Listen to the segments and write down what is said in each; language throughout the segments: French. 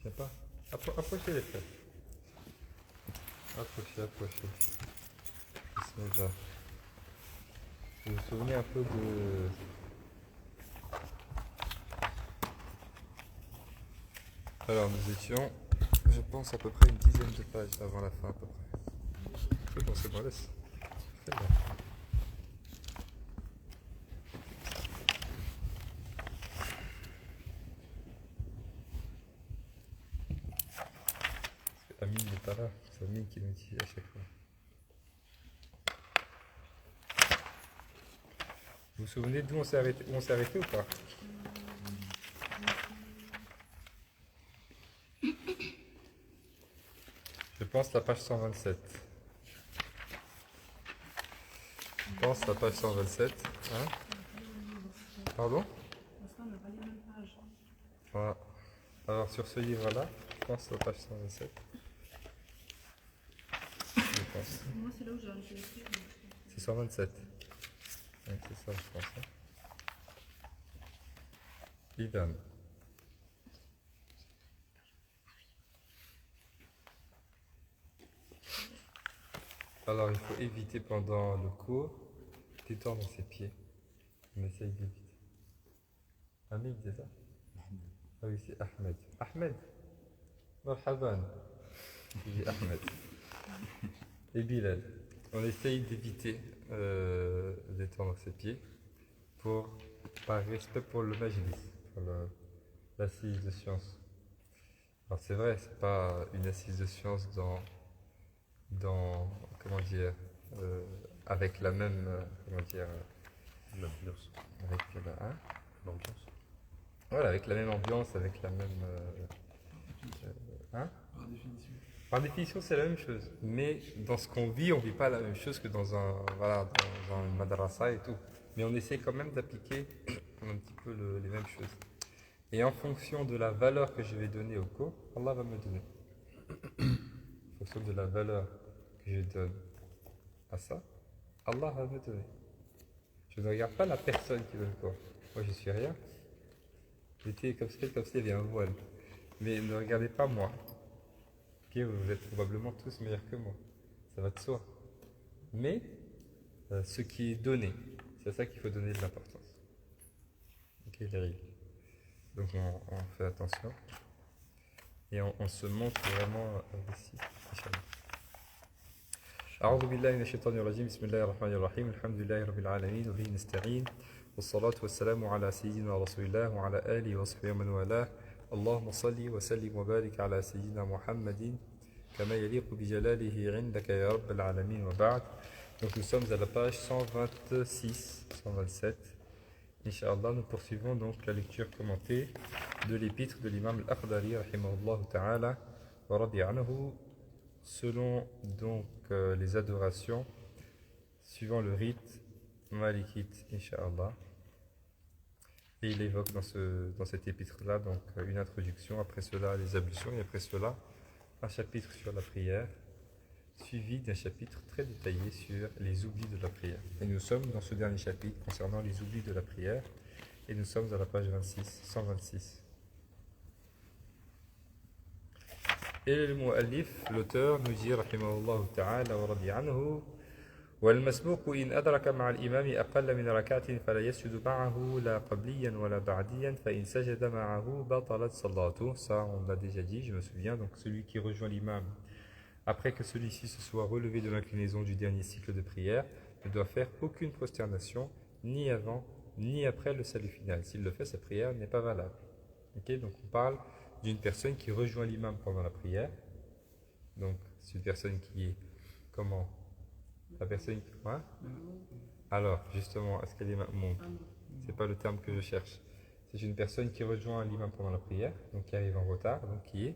Il n'y a pas. Approchez les frères. Approchez. Bismillah. Vous vous souvenez un peu de... Alors nous étions, je pense, à peu près une dizaine de pages avant la fin à peu près. C'est bon, laisse. Très bien. Amine n'est pas là, c'est Amine qui nous dit à chaque fois. Vous vous souvenez d'où on s'est arrêté ou pas? Je pense la page 127. Je pense la page 127. Hein? Pardon? Voilà. Alors sur ce livre-là, je pense la page 127. Je pense. Moi, c'est là où j'ai arrêté l'écrire. C'est 127. Ouais, c'est ça, je pense. Hein. Idan. Alors, il faut éviter pendant le cours d'étendre ses pieds. On essaye d'éviter. Hamid, c'est ça? Ah oui, c'est Ahmed. Ahmed? Marhaban. Il dit Ahmed. Et Bilal. On essaye d'éviter d'étendre ses pieds par respect pour le majlis, pour l'assise de science. Alors c'est vrai, c'est pas une assise de science comment dire, avec la même, comment dire, L'ambiance. avec la, hein? L'ambiance. Voilà, avec la même ambiance, avec la même, hein? Par définition. Par définition, c'est la même chose. Mais dans ce qu'on vit, on ne vit pas la même chose que dans un madrasa et tout. Mais on essaie quand même d'appliquer un petit peu les mêmes choses. Et en fonction de la valeur que je vais donner au cours, Allah va me donner. En fonction de la valeur que je donne à ça, Allah va me donner. Je ne regarde pas la personne qui donne quoi. Moi, je suis rien. J'étais comme s'il y avait un voile. Mais ne regardez pas moi. Ok, vous êtes probablement tous meilleurs que moi. Ça va de soi. Mais ce qui est donné, c'est à ça qu'il faut donner de l'importance. Ok, les règles. Donc on fait attention. Et on se montre vraiment ici. Inch'Allah. أعوذ بالله من الشيطان الرجيم بسم الله الرحمن الرحيم الحمد لله رب العالمين وبه نستعين والصلاة والسلام على سيدنا رسول الله وعلى آله وصحبه ومن والاه اللهم صل وسلم وبارك على سيدنا محمد كما يليق بجلاله عندك يا رب العالمين وبعد. Donc nous sommes à la page 126, 127. Inch'Allah, nous poursuivons donc la lecture commentée de l'épître de l'imam al-Akhdari rahimahullah ta'ala wa radi anhu, selon donc les adorations suivant le rite malikite, Inch'Allah. Et il évoque dans cet épître-là donc une introduction, après cela les ablutions, et après cela un chapitre sur la prière, suivi d'un chapitre très détaillé sur les oublis de la prière. Et nous sommes dans ce dernier chapitre concernant les oublis de la prière, et nous sommes à la page 126. Et le mu'allif, l'auteur, nous dit, rahimahullah ta'ala wa radi anhu, والمسبوق إن أدرك مع الإمام أقل من ركعة فلا يسجد معه لا قبليا ولا بعديا فإن سجد معه بطلت صلاته. Ça on l'a déjà dit, je me souviens. Donc celui qui rejoint l'imam après que celui-ci se soit relevé de l'inclinaison du dernier cycle de prière ne doit faire aucune prosternation ni avant ni après le salut final. S'il le fait, sa prière n'est pas valable. Okay, donc on parle d'une personne qui rejoint l'imam pendant la prière. Donc c'est une personne qui est comment? La personne qui... Ouais? Alors, justement, est-ce qu'elle est ma'moum? C'est pas le terme que je cherche. C'est une personne qui rejoint l'imam pendant la prière, donc qui arrive en retard, donc qui est...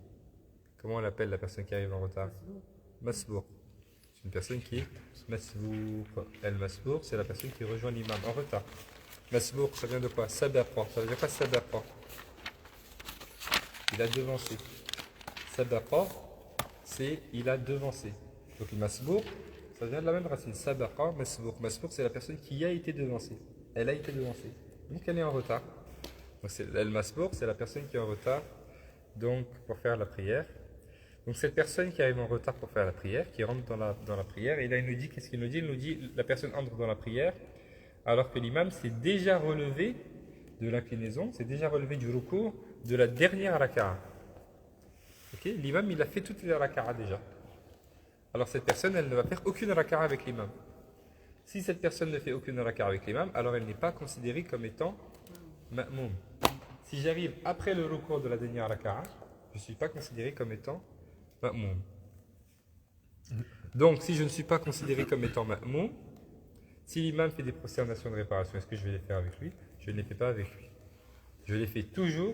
Comment on l'appelle la personne qui arrive en retard? Masbour. C'est une personne qui est masbour. El-masbour, c'est la personne qui rejoint l'imam en retard. Masbour, ça vient de quoi? Sabaqa. Ça veut dire quoi sabaqa? Il a devancé. Sabaqa, c'est il a devancé. Donc le masbour, ça vient de la même racine. Sabaqa, masbour. Masbour, c'est la personne qui a été devancée. Elle a été devancée. Donc elle est en retard. Donc el masbour, c'est la personne qui est en retard donc pour faire la prière. Donc cette personne qui arrive en retard pour faire la prière, qui rentre dans la prière, et là il nous dit, qu'est-ce qu'il nous dit? Il nous dit, la personne entre dans la prière, alors que l'imam s'est déjà relevé de l'inclinaison, s'est déjà relevé du ruku de la dernière raka'a. Ok, l'imam il a fait toutes les raka'a déjà. Alors cette personne, elle ne va faire aucune raka'a avec l'imam. Si cette personne ne fait aucune raka'a avec l'imam, alors elle n'est pas considérée comme étant ma'moum. Si j'arrive après le recours de la dernière raka'a, je ne suis pas considéré comme étant ma'moum. Donc si je ne suis pas considéré comme étant ma'moum, si l'imam fait des prosternations de réparation, est-ce que je vais les faire avec lui? Je ne les fais pas avec lui. Je les fais toujours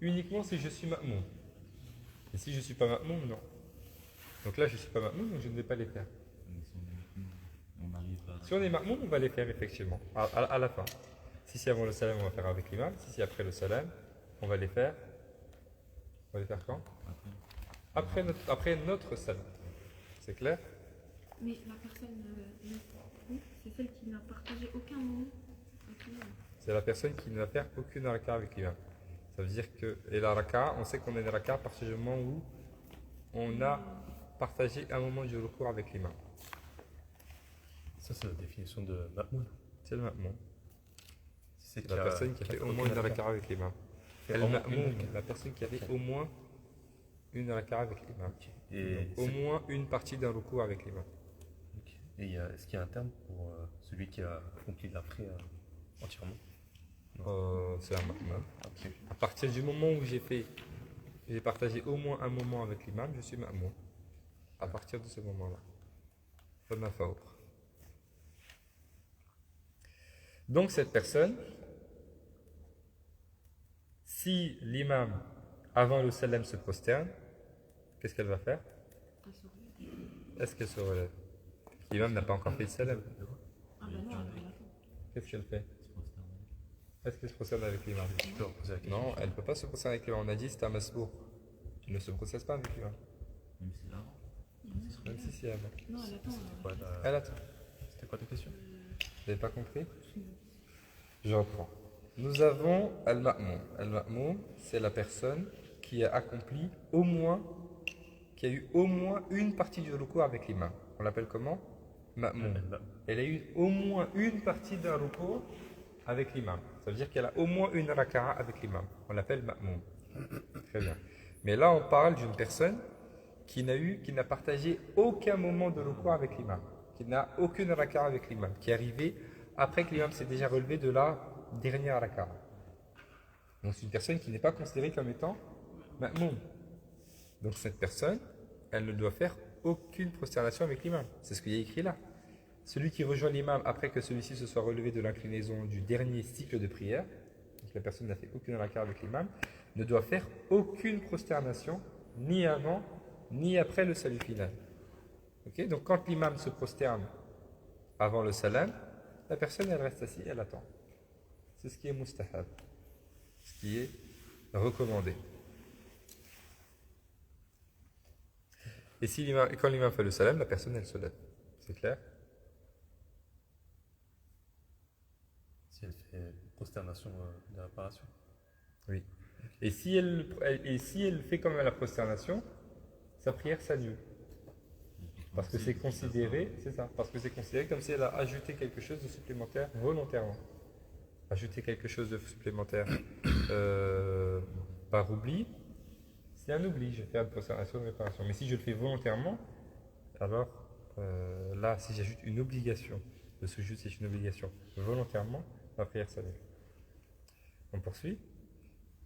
uniquement si je suis ma'moum. Et si je ne suis pas ma'moum, non. Donc là, je ne suis pas ma'moum, donc je ne vais pas les faire. Si on est ma'moum, on va les faire effectivement, à la fin. Si c'est avant le salam, on va faire avec l'imam. Si c'est après le salam, on va les faire. On va les faire quand? Après notre salam. C'est clair? Mais la personne, c'est celle qui n'a partagé aucun moment avec l'imam. C'est la personne qui ne va faire aucune raka'a avec l'imam. Ça veut dire que, et la raka'a, on sait qu'on a une raka'a à partir du moment où on a partagé un moment du recours avec l'imam. Ça, c'est la définition de ma'moum. C'est le ma'moum. C'est La personne qui a fait au moins une raka'a avec l'imam. La personne qui a fait au moins une raka'a avec l'imam. Et au moins une partie d'un recours avec l'imam. Et est-ce qu'il y a un terme pour celui qui a accompli la prière entièrement? C'est un ma'moum. Ok. À partir du moment où j'ai partagé au moins un moment avec l'imam, je suis ma'moum. À partir de ce moment-là. Fama fawq. Donc cette personne, si l'imam, avant le salam, se prosterne, qu'est-ce qu'elle va faire? Est-ce qu'elle se relève? L'imam n'a pas encore fait le salam. Ah ben non, Qu'est-ce qu'elle fait? Est-ce qu'elle se prosterne avec l'imam? Je peux reposer la question. Non, elle ne peut pas se prosterner avec l'imam. On a dit c'est un masbour. Elle ne se prosterne pas avec l'imam. Même si c'est avant. non, elle attend. Ouais, Elle attend. C'était quoi ta question? Vous n'avez pas compris? Je reprends. Nous avons al-ma'moum. Al-ma'moum, c'est la personne qui a accompli au moins, qui a eu au moins une partie du recours avec l'imam. On l'appelle comment? Ma'moum. Elle a eu au moins une partie d'un recours avec l'imam. Ça veut dire qu'elle a au moins une raka'a avec l'imam. On l'appelle ma'moum. Très bien. Mais là, on parle d'une personne qui n'a partagé aucun moment de recours avec l'imam, qui n'a aucune raka'a avec l'imam, qui est arrivé après que l'imam s'est déjà relevé de la dernière raka'a. Donc c'est une personne qui n'est pas considérée comme étant ma'moum. Donc cette personne, elle ne doit faire aucune prosternation avec l'imam. C'est ce qu'il y a écrit là. Celui qui rejoint l'imam après que celui-ci se soit relevé de l'inclinaison du dernier cycle de prière, donc la personne n'a fait aucune raka'a avec l'imam, ne doit faire aucune prosternation, ni avant, ni après le salut final. Okay? Donc quand l'imam se prosterne avant le salam, la personne elle reste assise, elle attend. C'est ce qui est mustahab, ce qui est recommandé. Et quand l'imam fait le salam, la personne elle se lève. C'est clair? Si elle fait prosternation de réparation. Oui. Et si elle fait quand même la prosternation, sa prière s'annule. Parce que c'est considéré, c'est ça, parce que c'est considéré comme si elle a ajouté quelque chose de supplémentaire volontairement. Ajouter quelque chose de supplémentaire par oubli, c'est un oubli, je fais une prosternation de réparation. Mais si je le fais volontairement, alors là, si j'ajoute une obligation, le sujoud c'est une obligation, volontairement, ma prière s'annule. On poursuit.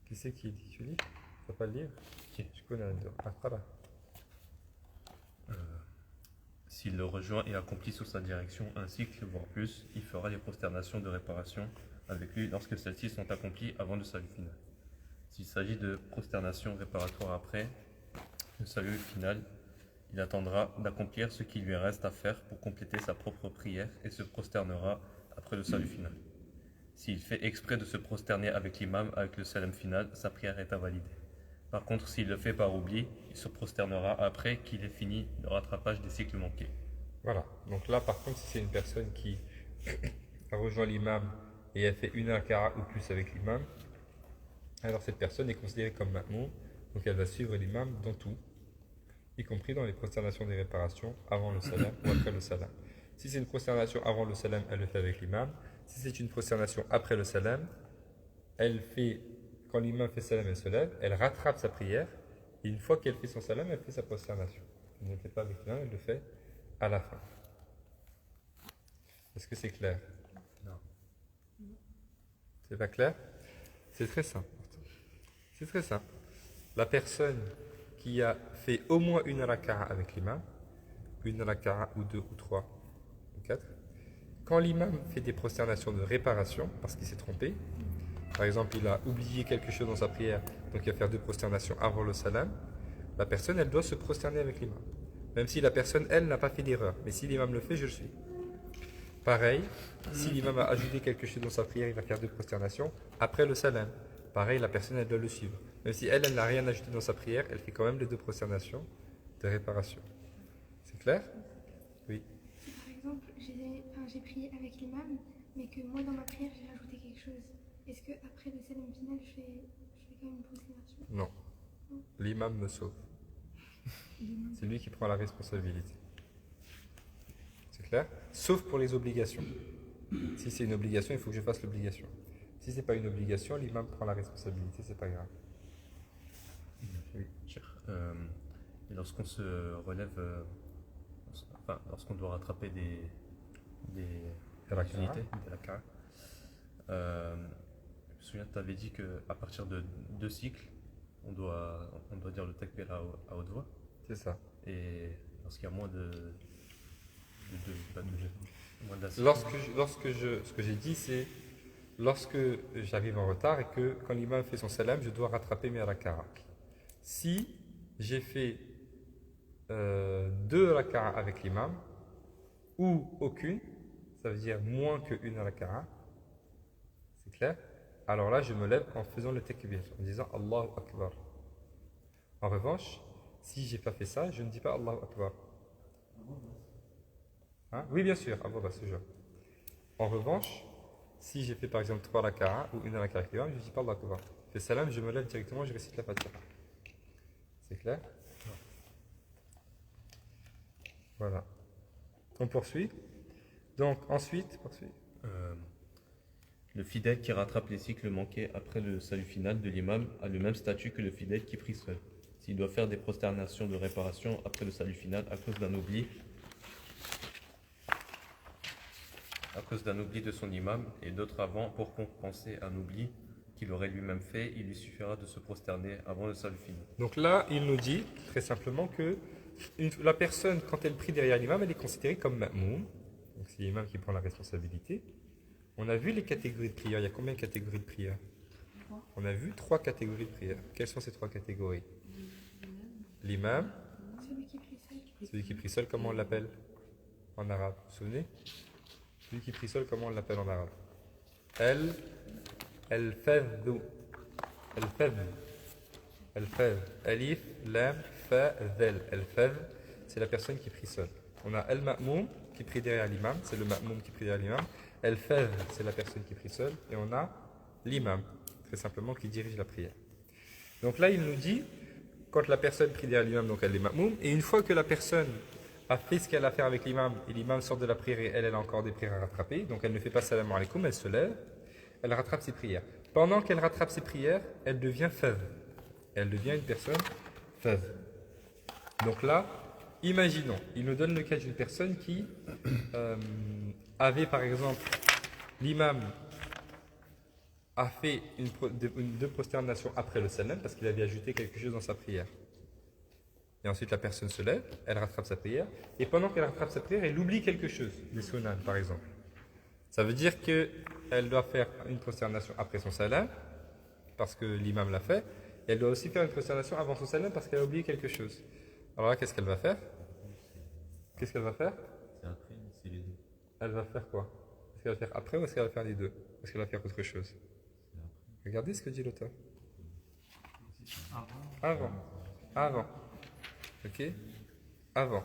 Qui c'est qui lit? Tu lis? Tu ne vas pas le lire? Qui? Je connais un deux. Ah, voilà. S'il le rejoint et accomplit sous sa direction un cycle, voire plus, il fera les prosternations de réparation avec lui lorsque celles-ci sont accomplies avant le salut final. S'il s'agit de prosternation réparatoire après le salut final, il attendra d'accomplir ce qui lui reste à faire pour compléter sa propre prière et se prosternera après le salut final. S'il fait exprès de se prosterner avec l'imam avec le salam final, sa prière est invalidée. Par contre, s'il le fait par oubli, il se prosternera après qu'il ait fini le rattrapage des cycles manqués. Voilà. Donc là, par contre, si c'est une personne qui a rejoint l'imam et a fait une raka'a ou plus avec l'imam, alors cette personne est considérée comme ma'moum, donc elle va suivre l'imam dans tout, y compris dans les prosternations des réparations, avant le salam ou après le salam. Si c'est une prosternation avant le salam, elle le fait avec l'imam. Si c'est une prosternation après le salam, elle fait, quand l'imam fait salam, elle se lève, elle rattrape sa prière, et une fois qu'elle fait son salam, elle fait sa prosternation. Elle ne le fait pas avec l'imam, elle le fait à la fin. Est-ce que c'est clair? Non. C'est pas clair? C'est très simple. C'est très simple. La personne qui a fait au moins une raka'a avec l'imam, une raka'a ou deux ou trois ou quatre, quand l'imam fait des prosternations de réparation, parce qu'il s'est trompé, par exemple il a oublié quelque chose dans sa prière, donc il va faire deux prosternations avant le salam, la personne elle doit se prosterner avec l'imam. Même si la personne elle n'a pas fait d'erreur, mais si l'imam le fait, je le suis. Pareil, si l'imam a ajouté quelque chose dans sa prière, il va faire deux prosternations après le salam. Pareil, la personne elle doit le suivre. Même si elle n'a rien ajouté dans sa prière, elle fait quand même les deux prosternations de réparation. C'est clair? Oui. Si par exemple j'ai prié avec l'imam, mais que moi dans ma prière j'ai rajouté quelque chose, est-ce que après le salam final je fais quand même une prosternation? Non. L'imam me sauve. C'est lui qui prend la responsabilité. C'est clair? Sauf pour les obligations. Si c'est une obligation, il faut que je fasse l'obligation. Si c'est pas une obligation, l'imam prend la responsabilité, c'est pas grave. Oui. Et lorsqu'on se relève, lorsqu'on doit rattraper des unités, des raka'a, je me souviens, tu avais dit qu'à partir de 2 cycles, on doit dire le takbir à haute voix. C'est ça. Et lorsqu'il y a moins moins d'un cycle. Ce que j'ai dit, c'est lorsque j'arrive en retard et que quand l'imam fait son salam, je dois rattraper mes raka'a. Si j'ai fait 2 raka'a avec l'imam ou aucune, ça veut dire moins qu'une raka'a, c'est clair? Alors là, je me lève en faisant le takbir, en disant Allahu Akbar. En revanche, si j'ai pas fait ça, je ne dis pas Allahu Akbar. Hein? Oui, bien sûr, c'est genre. En revanche, si j'ai fait par exemple 3 raka'a ou une raka'a avec l'imam, je ne dis pas Allahu Akbar. Je fais salam, je me lève directement, je récite la Fatiha. C'est clair? Voilà. On poursuit. Donc ensuite, Le fidèle qui rattrape les cycles manqués après le salut final de l'imam a le même statut que le fidèle qui prie seul. S'il doit faire des prosternations de réparation après le salut final à cause d'un oubli de son imam et d'autres avant pour compenser un oubli qu'il aurait lui-même fait, il lui suffira de se prosterner avant le salut final. donc là, il nous dit très simplement que la personne, quand elle prie derrière l'imam, elle est considérée comme ma'moum. Donc c'est l'imam qui prend la responsabilité. On a vu les catégories de prière. Il y a combien de catégories de prière? On a vu 3 catégories de prière. Quelles sont ces 3 catégories? L'imam, Celui qui prie seul. celui qui prie seul, comment on l'appelle en arabe? Vous vous souvenez? Celui qui prie seul, comment on l'appelle en arabe? El-fadhu. El-fadh. Alif, lam, fa, dhal. El-fadh, c'est la personne qui prie seule. On a el-ma'moum qui prie derrière l'imam, c'est le ma'moum qui prie derrière l'imam. El-fadh, c'est la personne qui prie seule. Et on a l'imam, très simplement, qui dirige la prière. Donc là, il nous dit, quand la personne prie derrière l'imam, donc elle est ma'moum, et une fois que la personne a fait ce qu'elle a à faire avec l'imam, et l'imam sort de la prière et elle a encore des prières à rattraper, donc elle ne fait pas salam alaikum, elle se lève, elle rattrape ses prières. Pendant qu'elle rattrape ses prières, elle devient fadh. Elle devient une personne fadh. Donc là, imaginons, il nous donne le cas d'une personne qui avait par exemple, l'imam a fait deux prosternations après le salam parce qu'il avait ajouté quelque chose dans sa prière. Et ensuite la personne se lève, elle rattrape sa prière, et pendant qu'elle rattrape sa prière, elle oublie quelque chose, des sunan par exemple. Ça veut dire qu'elle doit faire une prosternation après son salam, parce que l'imam l'a fait, et elle doit aussi faire une prosternation avant son salam parce qu'elle a oublié quelque chose. Alors là, qu'est-ce qu'elle va faire? Qu'est-ce qu'elle va faire? C'est après, c'est les deux. Elle va faire quoi? Est-ce qu'elle va faire après ou est-ce qu'elle va faire les deux? Est-ce qu'elle va faire autre chose? Regardez ce que dit l'auteur. Avant. Ok? Avant.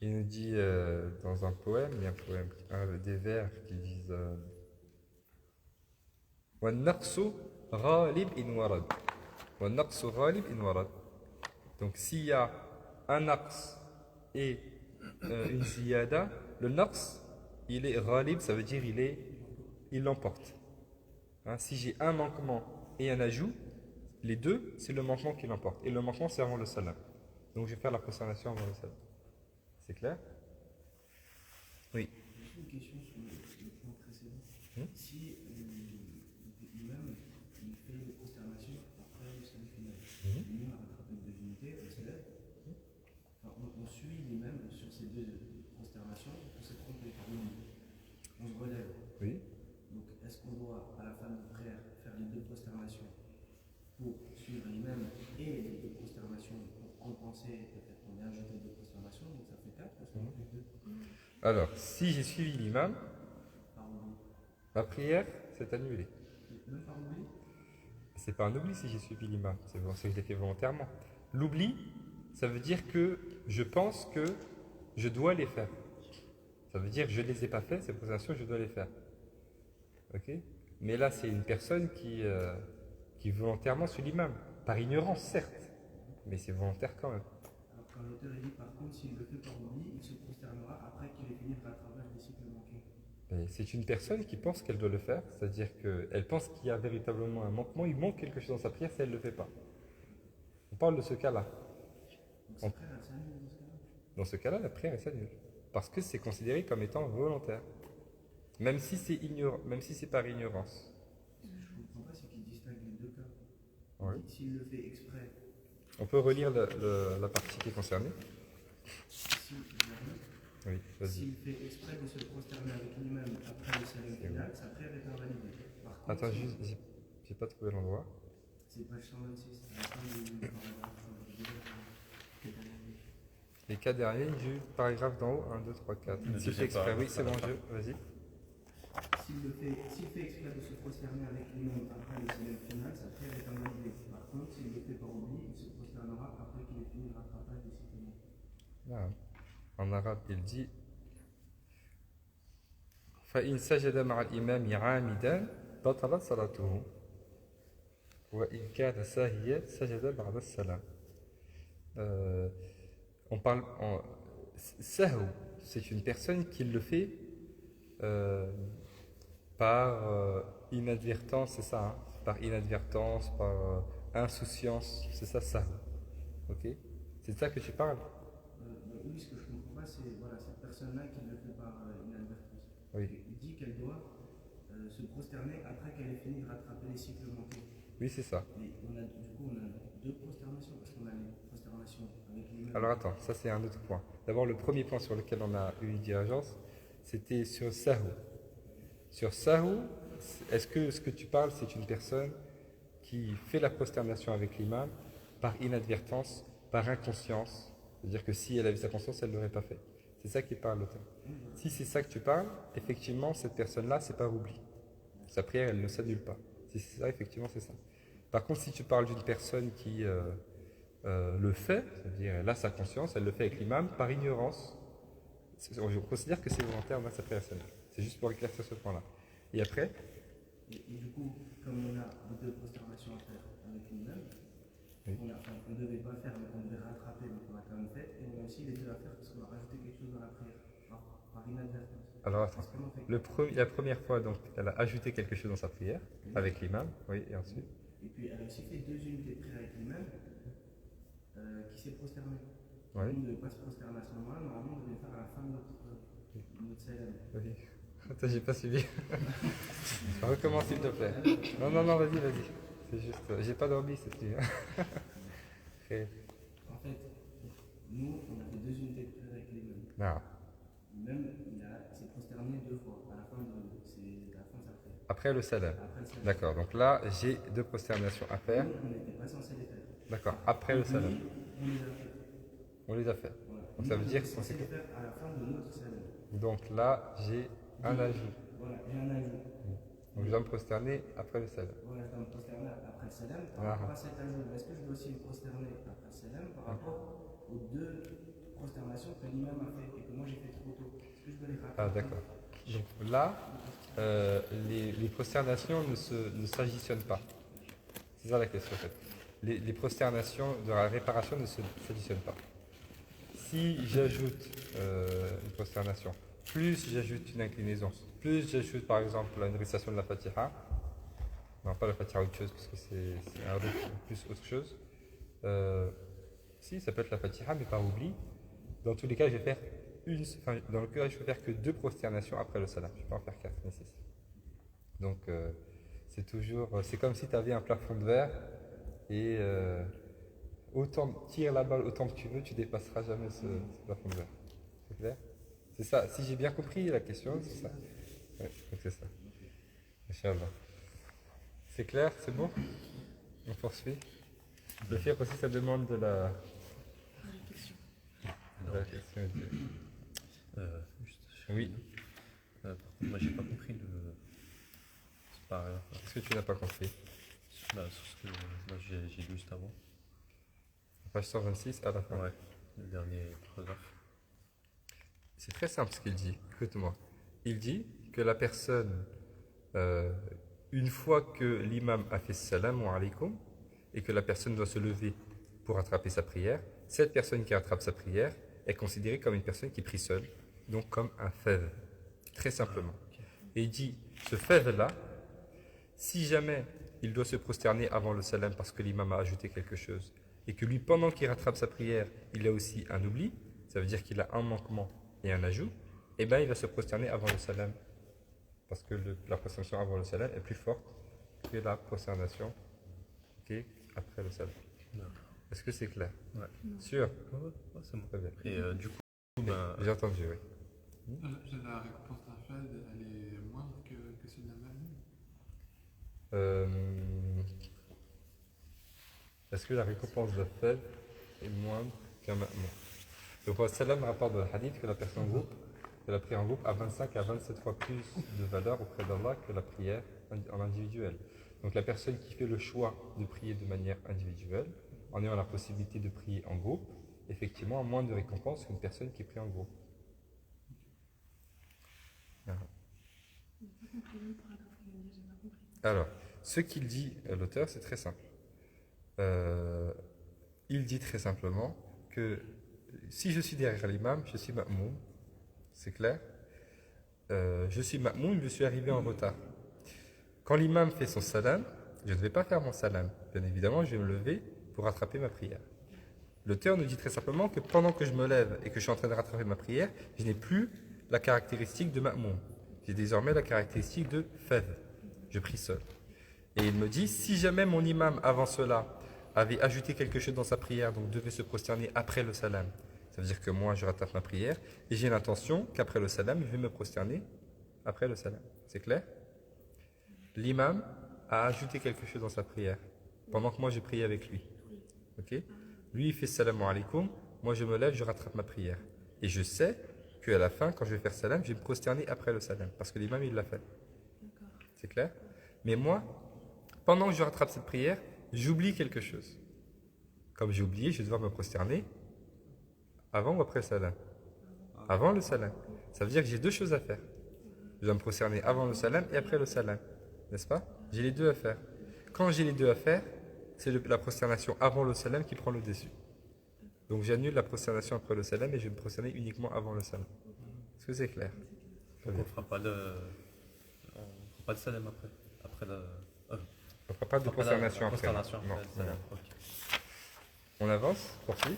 Il nous dit dans un poème, il y a des vers qui disent وَالنَّقْصُ غَالِبْ إِنْ وَرَدْ وَالنَّقْصُ غَالِبْ إِنْ وَرَدْ. Donc s'il y a un naqs et une ziyada, le naqs, il est ghalib, ça veut dire il l'emporte. Hein, si j'ai un manquement et un ajout, les deux, c'est le manquement qui l'emporte. Et le manquement, c'est avant le salam. Donc je vais faire la prosternation avant le salam. C'est clair? Oui. J'ai une question sur le point précédent. Si l'imam il fait les prosternations après le salut final, l'imam a rattrapé deux unités, on s'élève. Enfin, on suit l'imam sur ces deux prosternations, on s'est trompé par une. On se relève. Oui. Donc est-ce qu'on doit, à la fin de la prière, faire les deux prosternations pour suivre l'imam et les deux prosternations pour compenser, peut-être qu'on vient ajouter deux prosternations, donc ça fait 4, ça fait deux. Alors, si j'ai suivi l'imam, Par oubli. ma prière s'est annulée. Même par oubli? C'est pas un oubli si j'ai suivi l'imam, c'est parce que je l'ai fait volontairement. L'oubli, ça veut dire que je pense que je dois les faire. Ça veut dire que je ne les ai pas fait, ces prosternations, je dois les faire. Ok? Mais là, c'est une personne qui volontairement suit l'imam. Par ignorance, certes, mais c'est volontaire quand même. Alors quand l'auteur dit par contre s'il le fait par oubli, il se prosternera après qu'il ait fini de rattraper les cycles manqués. Et c'est une personne qui pense qu'elle doit le faire, c'est-à-dire qu'elle pense qu'il y a véritablement un manquement, il manque quelque chose dans sa prière si elle ne le fait pas. On parle de ce cas-là. Donc sa prière elle s'annule dans ce cas-là. Dans ce cas-là, la prière elle s'annule. Parce que c'est considéré comme étant volontaire. Même si c'est par ignorance. Ce que je ne comprends pas, c'est qu'il distingue les deux cas. Oui. S'il le fait exprès, On peut relire la partie qui est concernée. Oui, vas-y. s'il fait exprès de se prosterner avec l'imam après le salut final, sa prière est invalidée. Par contre, Attends, juste, j'ai pas trouvé l'endroit. c'est page 126, à la fin du paragraphe. Les cas derniers du paragraphe d'en haut, 1, 2, 3, 4. Le S'il fait deuxième exprès, oui, paragraphe. c'est bon, vas-y. S'il fait exprès de se prosterner avec l'imam après le salut final, sa prière est invalidée. Par contre, s'il le fait par oubli, il se prosternera après qu'il ait fini le rattrapage des cycles manqués. Ah. En arabe, il dit فإن سجد مع الإمام عامدا بطلت صلاته وإن كان ساهيا سجد بعد السلام. On parle en sahou, c'est une personne qui le fait par inadvertance, c'est ça, hein, par inadvertance, par insouciance, c'est ça sahou. Ok? C'est de ça que tu parles? Oui, ce que je ne comprends pas, c'est voilà, cette personne-là qui le fait par inadvertance. Oui. Il dit qu'elle doit se prosterner après qu'elle ait fini de rattraper les cycles manqués. Oui, c'est ça. Mais on a deux prosternations, parce qu'on a les prosternations avec l'imam. Alors attends, ça c'est un autre point. D'abord, le premier point sur lequel on a eu une divergence, c'était sur Sahou. Sur Sahou, est-ce que ce que tu parles, c'est une personne qui fait la prosternation avec l'imam par inadvertance, par inconscience? C'est-à-dire que si elle avait sa conscience, elle ne l'aurait pas fait. C'est ça qui parle l'auteur. Si c'est ça que tu parles, effectivement, cette personne-là, c'est par oubli. Sa prière, elle ne s'annule pas. Si c'est ça, effectivement, c'est ça. Par contre, si tu parles d'une personne qui le fait, c'est-à-dire elle a sa conscience, elle le fait avec l'imam par ignorance, on considère que c'est volontaire, mais sa prière s'annule. C'est juste pour éclaircir ce point-là. Et après, Et du coup, comme on a deux prosternations à faire avec l'imam, oui. on ne devait pas faire, mais on devait rattraper, donc on a quand même fait. Et on a aussi les deux à faire parce qu'on a rajouté quelque chose dans la prière, par inadvertance. alors attends. La première fois, donc, elle a ajouté quelque chose dans sa prière avec l'imam, oui, et ensuite. Et puis elle a aussi fait deux unités de prière avec l'imam qui s'est prosterné. Oui. On ne devait pas se prosterner à ce moment-là, normalement on devait faire à la fin de notre salam. Oui. Attends, j'ai pas suivi. Recommence s'il te plaît. Non, vas-y. C'est juste, j'ai pas dormi cette nuit. Et- En fait, nous on a fait deux unités de prière avec l'imam. Non. Même il s'est prosterné deux fois à la fin de sa prière. Après le salam. Après le salam. D'accord, donc là, j'ai deux prosternations à faire. Nous, on n'était pas censé les faire. D'accord, après le salam. On les a fait. On les a fait. Voilà. Donc ça veut dire qu'on est qu'on censé sait les faire à la fin de notre salam. Donc là, j'ai un ajout. Voilà, j'ai un ajout. Donc je dois me prosterner après le salam. Voilà, je dois me prosterner après le salam par Ah. rapport à cet ajout. Est-ce que je dois aussi me prosterner après le salam par rapport aux deux prosternation que l'imam a fait et que moi j'ai fait trop tôt. Est-ce que je dois les rattraper? Ah, d'accord. Donc là, les prosternations ne s'additionnent pas. C'est ça la question en fait. Les prosternations de la réparation ne s'additionnent pas. Si j'ajoute une prosternation, plus j'ajoute une inclinaison, plus j'ajoute par exemple une récitation de la Fatiha, non pas la Fatiha, autre chose parce que c'est un rythme plus autre chose, si ça peut être la Fatiha mais par oubli, dans tous les cas je vais faire dans le cas je vais faire que 2 prosternations après le salam, je ne vais pas en faire 4 ni 6. Donc c'est comme si tu avais un plafond de verre et autant tire la balle autant que tu veux, tu dépasseras jamais ce plafond de verre. C'est clair? C'est ça. Si j'ai bien compris la question, c'est ça. Ouais, donc c'est ça. Inch'Allah. C'est clair? C'est bon? On poursuit. Le faire aussi, ça demande de la réflexion. Juste, Oui. par contre, moi j'ai pas compris le. C'est pas grave. Qu'est-ce que tu n'as pas compris? Sur ce que moi, j'ai lu juste avant. Page 126 à la fin. Ouais, le dernier paragraphe. C'est très simple ce qu'il dit. Écoute-moi. Il dit que la personne, une fois que l'imam a fait salam alaykoum et que la personne doit se lever pour rattraper sa prière, cette personne qui rattrape sa prière est considérée comme une personne qui prie seule, donc comme un fève, très simplement. Et il dit, ce fève-là, si jamais il doit se prosterner avant le salam parce que l'imam a ajouté quelque chose, et que lui, pendant qu'il rattrape sa prière, il a aussi un oubli, ça veut dire qu'il a un manquement et un ajout, et bien il va se prosterner avant le salam. Parce que la prosternation avant le salam est plus forte que la prosternation après le salam. Est-ce que c'est clair? Ouais. Sûr? Ouais, c'est bon. Très bien. Et du coup, ben, J'ai entendu, oui. La récompense d'un fed, elle est moindre que celle d'un mamou. Est-ce que la récompense de fait est moindre qu'un ma'moum? Le prophète sallam rapporte dans le hadith que la personne en groupe, que la prière en groupe a 25 à 27 fois plus de valeur auprès d'Allah que la prière en individuel. Donc la personne qui fait le choix de prier de manière individuelle, en ayant la possibilité de prier en groupe, effectivement a moins de récompense qu'une personne qui prie en groupe. Alors, ce qu'il dit l'auteur, c'est très simple. Il dit très simplement que si je suis derrière l'imam, je suis ma'moum, c'est clair. Je suis ma'moum, je suis arrivé en retard. Quand l'imam fait son salam, je ne vais pas faire mon salam. Bien évidemment, je vais me lever pour rattraper ma prière. L'auteur nous dit très simplement que pendant que je me lève et que je suis en train de rattraper ma prière, je n'ai plus la caractéristique de ma'moum. J'ai désormais la caractéristique de fadh. Je prie seul. Et il me dit, si jamais mon imam avant cela avait ajouté quelque chose dans sa prière, donc devait se prosterner après le salam, ça veut dire que moi je rattrape ma prière et j'ai l'intention qu'après le salam, je vais me prosterner après le salam. C'est clair? L'imam a ajouté quelque chose dans sa prière pendant que moi j'ai prié avec lui. Ok? Lui il fait salam alaykoum, moi je me lève, je rattrape ma prière. Et je sais qu'à la fin, quand je vais faire salam, je vais me prosterner après le salam parce que l'imam il l'a fait. C'est clair? Mais moi, pendant que je rattrape cette prière, j'oublie quelque chose. Comme j'ai oublié, je vais devoir me prosterner avant ou après le salam? Avant le salam. Ça veut dire que j'ai deux choses à faire. Je dois me prosterner avant le salam et après le salam. N'est-ce pas? J'ai les deux à faire. Quand j'ai les deux à faire, c'est la prosternation avant le salam qui prend le dessus. Donc j'annule la prosternation après le salam et je vais me prosterner uniquement avant le salam. Est-ce que c'est clair? on ne fera pas de salam après. Après la. On ne fera pas de après prosternation la après. prosternation Non, après le non. salam. Ok. On avance, poursuit.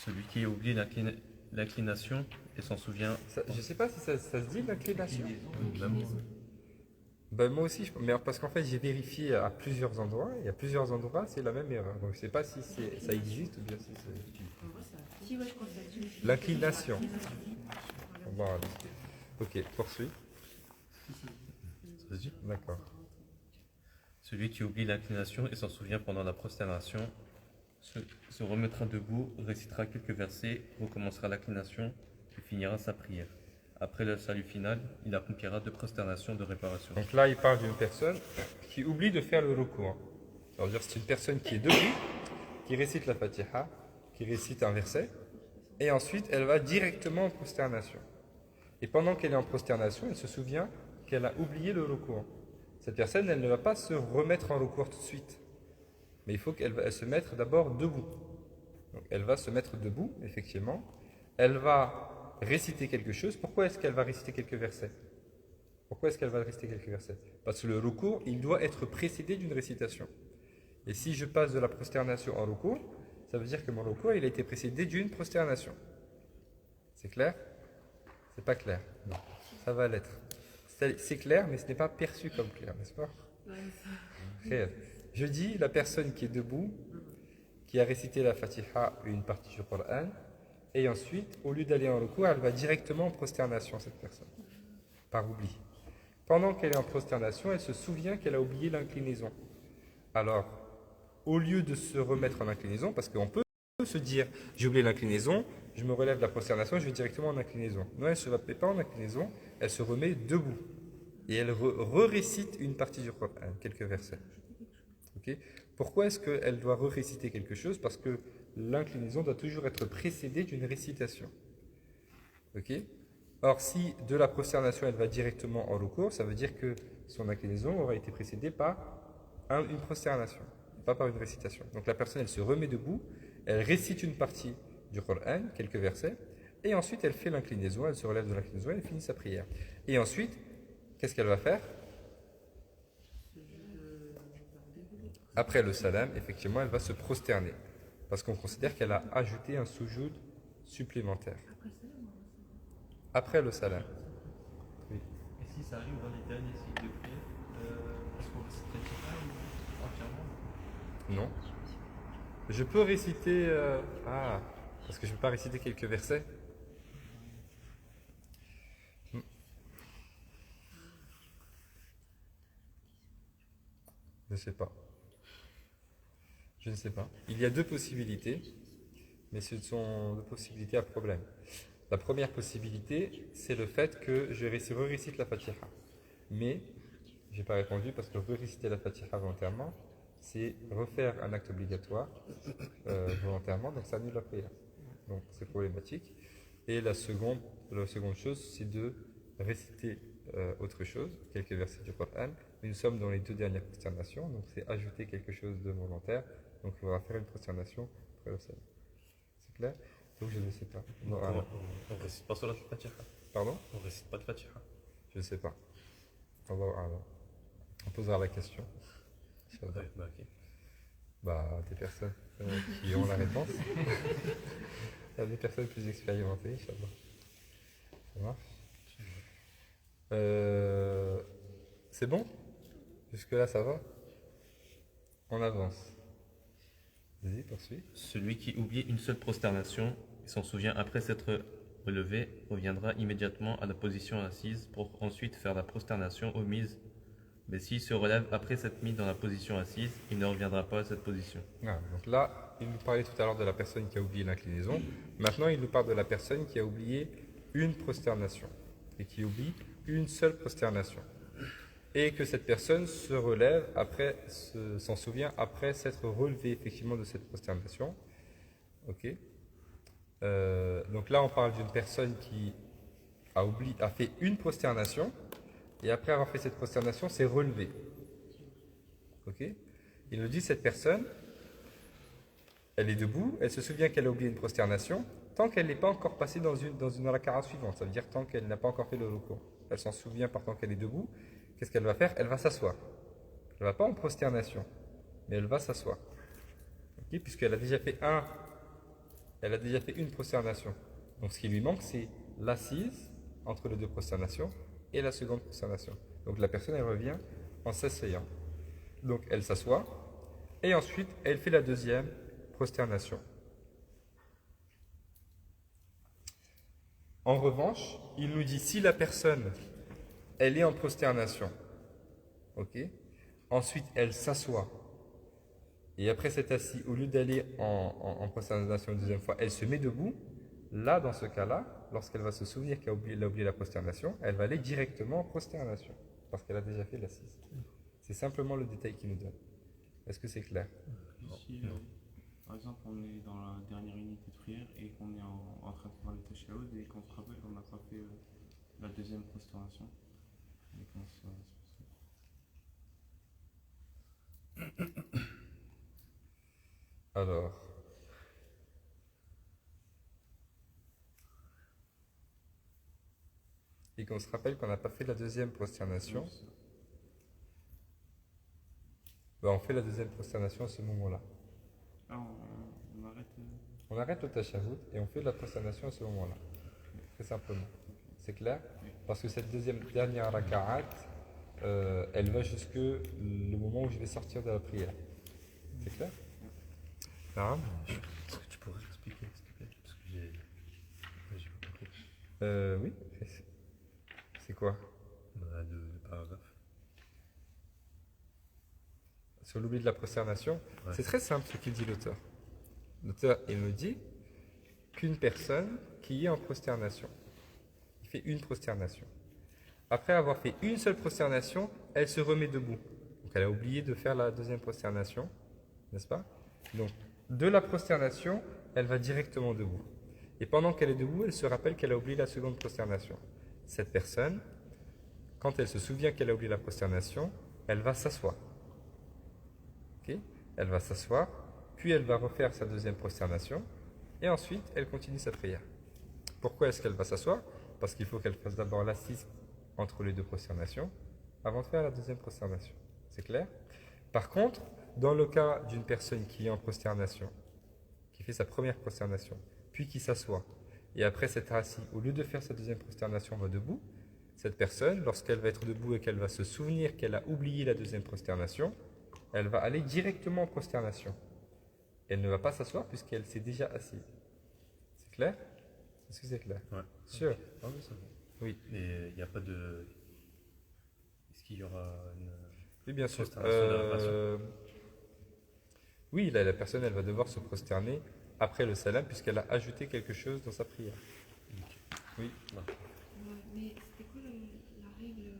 Celui qui oublie l'inclination et s'en souvient. Je ne sais pas si ça se dit l'inclination. Même- Ben, moi aussi, mais parce qu'en fait j'ai vérifié à plusieurs endroits, et à plusieurs endroits c'est la même erreur. Donc je ne sais pas si ça existe ou bien si c'est... Si, ouais, je crois que ça dit. L'inclination. Voilà. Ok, poursuit. Ça se dit. D'accord. Celui qui oublie l'inclination et s'en souvient pendant la prosternation se remettra debout, récitera quelques versets, recommencera l'inclination et finira sa prière. Après le salut final, il accomplira deux prosternations de réparation. Donc là il parle d'une personne qui oublie de faire le recours. C'est-à-dire c'est une personne qui est debout, qui récite la Fatiha, qui récite un verset, et ensuite elle va directement en prosternation. Et pendant qu'elle est en prosternation, elle se souvient qu'elle a oublié le recours. Cette personne, elle ne va pas se remettre en recours tout de suite, mais il faut qu'elle se mette d'abord debout. Donc elle va se mettre debout, effectivement. Elle va réciter quelque chose. Pourquoi est-ce qu'elle va réciter quelques versets? Pourquoi est-ce qu'elle va réciter quelques versets? Parce que le recours, il doit être précédé d'une récitation. Et si je passe de la prosternation en recours, ça veut dire que mon recours, il a été précédé d'une prosternation. C'est clair? C'est pas clair? Non. Ça va l'être. C'est clair, mais ce n'est pas perçu comme clair, n'est-ce pas? Très. Je dis la personne qui est debout, qui a récité la Fatiha ou une partie du Coran, et ensuite, au lieu d'aller en recours, elle va directement en prosternation, cette personne, par oubli. Pendant qu'elle est en prosternation, elle se souvient qu'elle a oublié l'inclinaison. Alors, au lieu de se remettre en inclinaison, parce qu'on peut se dire, j'ai oublié l'inclinaison, je me relève de la prosternation, je vais directement en inclinaison. Non, elle ne se remet pas en inclinaison, elle se remet debout. Et elle récite une partie du Coran, quelques versets. Okay. Pourquoi est-ce qu'elle doit réciter quelque chose? Parce que l'inclinaison doit toujours être précédée d'une récitation. Okay. Or, si de la prosternation elle va directement en recours, ça veut dire que son inclinaison aura été précédée par une prosternation, pas par une récitation. Donc la personne, elle se remet debout, elle récite une partie du Coran, quelques versets, et ensuite elle fait l'inclinaison, elle se relève de l'inclinaison, elle finit sa prière. Et ensuite, qu'est-ce qu'elle va faire? Après le salam, effectivement, elle va se prosterner, parce qu'on considère qu'elle a ajouté un soujoud supplémentaire. Après le salam. Oui. Et si ça arrive dans les derniers cycles de prière, est-ce qu'on réciterait pas entièrement? Non. Je peux réciter... parce que je ne peux pas réciter quelques versets. Je ne sais pas. Je ne sais pas. Il y a deux possibilités, mais ce sont deux possibilités à problème. La première possibilité, c'est le fait que je récite la Fatiha. Mais, je n'ai pas répondu parce que réciter la Fatiha volontairement, c'est refaire un acte obligatoire volontairement, donc ça annule la prière. Donc c'est problématique. Et la seconde chose, c'est de réciter autre chose, quelques versets du Coran. Mais nous sommes dans les deux dernières prosternations, donc c'est ajouter quelque chose de volontaire. Donc il faudra faire une prosternation après le salam. C'est clair? Donc je ne sais pas. Non, On récite pas sur la Fatiha. Pardon? On récite pas de Fatiha. Je ne sais pas. On posera la question. Ouais, ok. Des personnes qui ont la réponse. Il y a des personnes plus expérimentées, Inch'Allah. Ça marche? C'est bon? Jusque-là, ça va? On avance. Vas-y, poursuis. Celui qui oublie une seule prosternation et s'en souvient après s'être relevé reviendra immédiatement à la position assise pour ensuite faire la prosternation omise. Mais s'il se relève après s'être mis dans la position assise, il ne reviendra pas à cette position. Donc là, il nous parlait tout à l'heure de la personne qui a oublié l'inclinaison. Maintenant, il nous parle de la personne qui a oublié une prosternation et qui oublie une seule prosternation. Et que cette personne se relève après, s'en souvient après s'être relevé effectivement de cette prosternation. Ok. Donc là, on parle d'une personne qui a fait une prosternation et après avoir fait cette prosternation, s'est relevée. Ok. Il nous dit cette personne, elle est debout, elle se souvient qu'elle a oublié une prosternation, tant qu'elle n'est pas encore passée dans une rakara suivante, ça veut dire tant qu'elle n'a pas encore fait le recours. Elle s'en souvient par tant qu'elle est debout. Qu'est-ce qu'elle va faire? Elle va s'asseoir. Elle ne va pas en prosternation, mais elle va s'asseoir. Okay? Puisqu'elle a déjà fait une prosternation. Donc ce qui lui manque, c'est l'assise entre les deux prosternations et la seconde prosternation. Donc la personne, elle revient en s'asseyant. Donc elle s'assoit et ensuite elle fait la deuxième prosternation. En revanche, il nous dit si la personne elle est en prosternation, ok. Ensuite, elle s'assoit. Et après cet assis, au lieu d'aller en prosternation une deuxième fois, elle se met debout. Là, dans ce cas-là, lorsqu'elle va se souvenir qu'elle a oublié la prosternation, elle va aller directement en prosternation, parce qu'elle a déjà fait l'assise. C'est simplement le détail qu'il nous donne. Est-ce que c'est clair? Par exemple, on est dans la dernière unité de prière et qu'on est en train de faire le tashahhud et qu'on se rappelle qu'on n'a pas fait la deuxième prosternation. Et qu'on se- Alors, et qu'on se rappelle qu'on n'a pas fait la deuxième prosternation, ben, on fait la deuxième prosternation à ce moment-là. Ah, on arrête. On arrête le tashahhud et on fait la prosternation à ce moment-là. Très simplement. C'est clair? Parce que cette dernière raka'at, elle va jusque le moment où je vais sortir de la prière. C'est clair? Ah. Est-ce que tu pourrais expliquer, s'il te plaît? Parce que j'ai pas compris. Oui. C'est quoi? Bah, le paragraphe. Sur l'oubli de la prosternation, Ouais. c'est très simple ce qu'il dit l'auteur. L'auteur, il me dit qu'une personne qui est en prosternation, il fait une prosternation. Après avoir fait une seule prosternation, elle se remet debout. Donc elle a oublié de faire la deuxième prosternation, n'est-ce pas? Donc de la prosternation, elle va directement debout. Et pendant qu'elle est debout, elle se rappelle qu'elle a oublié la seconde prosternation. Cette personne, quand elle se souvient qu'elle a oublié la prosternation, elle va s'asseoir. Okay? Elle va s'asseoir, puis elle va refaire sa deuxième prosternation, et ensuite elle continue sa prière. Pourquoi est-ce qu'elle va s'asseoir? Parce qu'il faut qu'elle fasse d'abord l'assise entre les deux prosternations, avant de faire la deuxième prosternation. C'est clair? Par contre, dans le cas d'une personne qui est en prosternation, qui fait sa première prosternation, puis qui s'assoit, et après s'être assis, au lieu de faire sa deuxième prosternation, va debout, cette personne, lorsqu'elle va être debout et qu'elle va se souvenir qu'elle a oublié la deuxième prosternation, elle va aller directement en prosternation. Elle ne va pas s'asseoir puisqu'elle s'est déjà assise. C'est clair? Est-ce que c'est clair? Ouais. Sûr? Ah oui, ça va. Oui. Et il n'y a pas de. Est-ce qu'il y aura une. Oui, bien sûr. Prosternation de réparation. Oui, là, la personne, elle va devoir se prosterner après le salam puisqu'elle a ajouté quelque chose dans sa prière. Oui. Mais c'était quoi la règle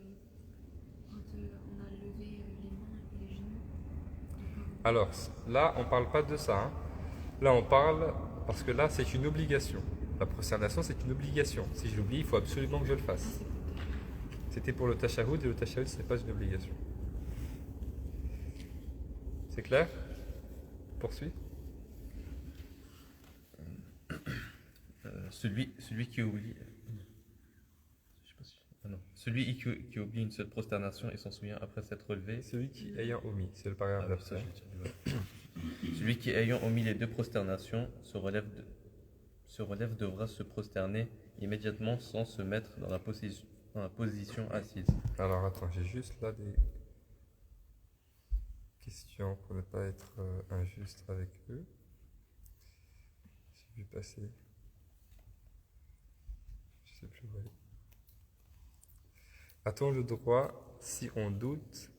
quand on a levé les mains et les genoux? Alors, là, on ne parle pas de ça. Hein. Là, on parle, parce que là, c'est une obligation. La prosternation, c'est une obligation. Si je l'oublie, il faut absolument que je le fasse. C'était pour le tashahhud, et le tashahhud, ce n'est pas une obligation. C'est clair? Poursuis. Celui qui oublie. Je sais pas si. Ah non. Celui qui oublie une seule prosternation et s'en souvient après s'être relevé. Celui qui ayant omis, c'est le paragraphe Ah oui, ça, d'après. je vais dire, voilà. Celui qui ayant omis les deux prosternations se relève devra se prosterner immédiatement sans se mettre dans la position assise. Alors attends, j'ai juste là des questions pour ne pas être injuste avec eux. J'ai vu passer. Je sais plus où aller. A-t-on le droit, si on doute,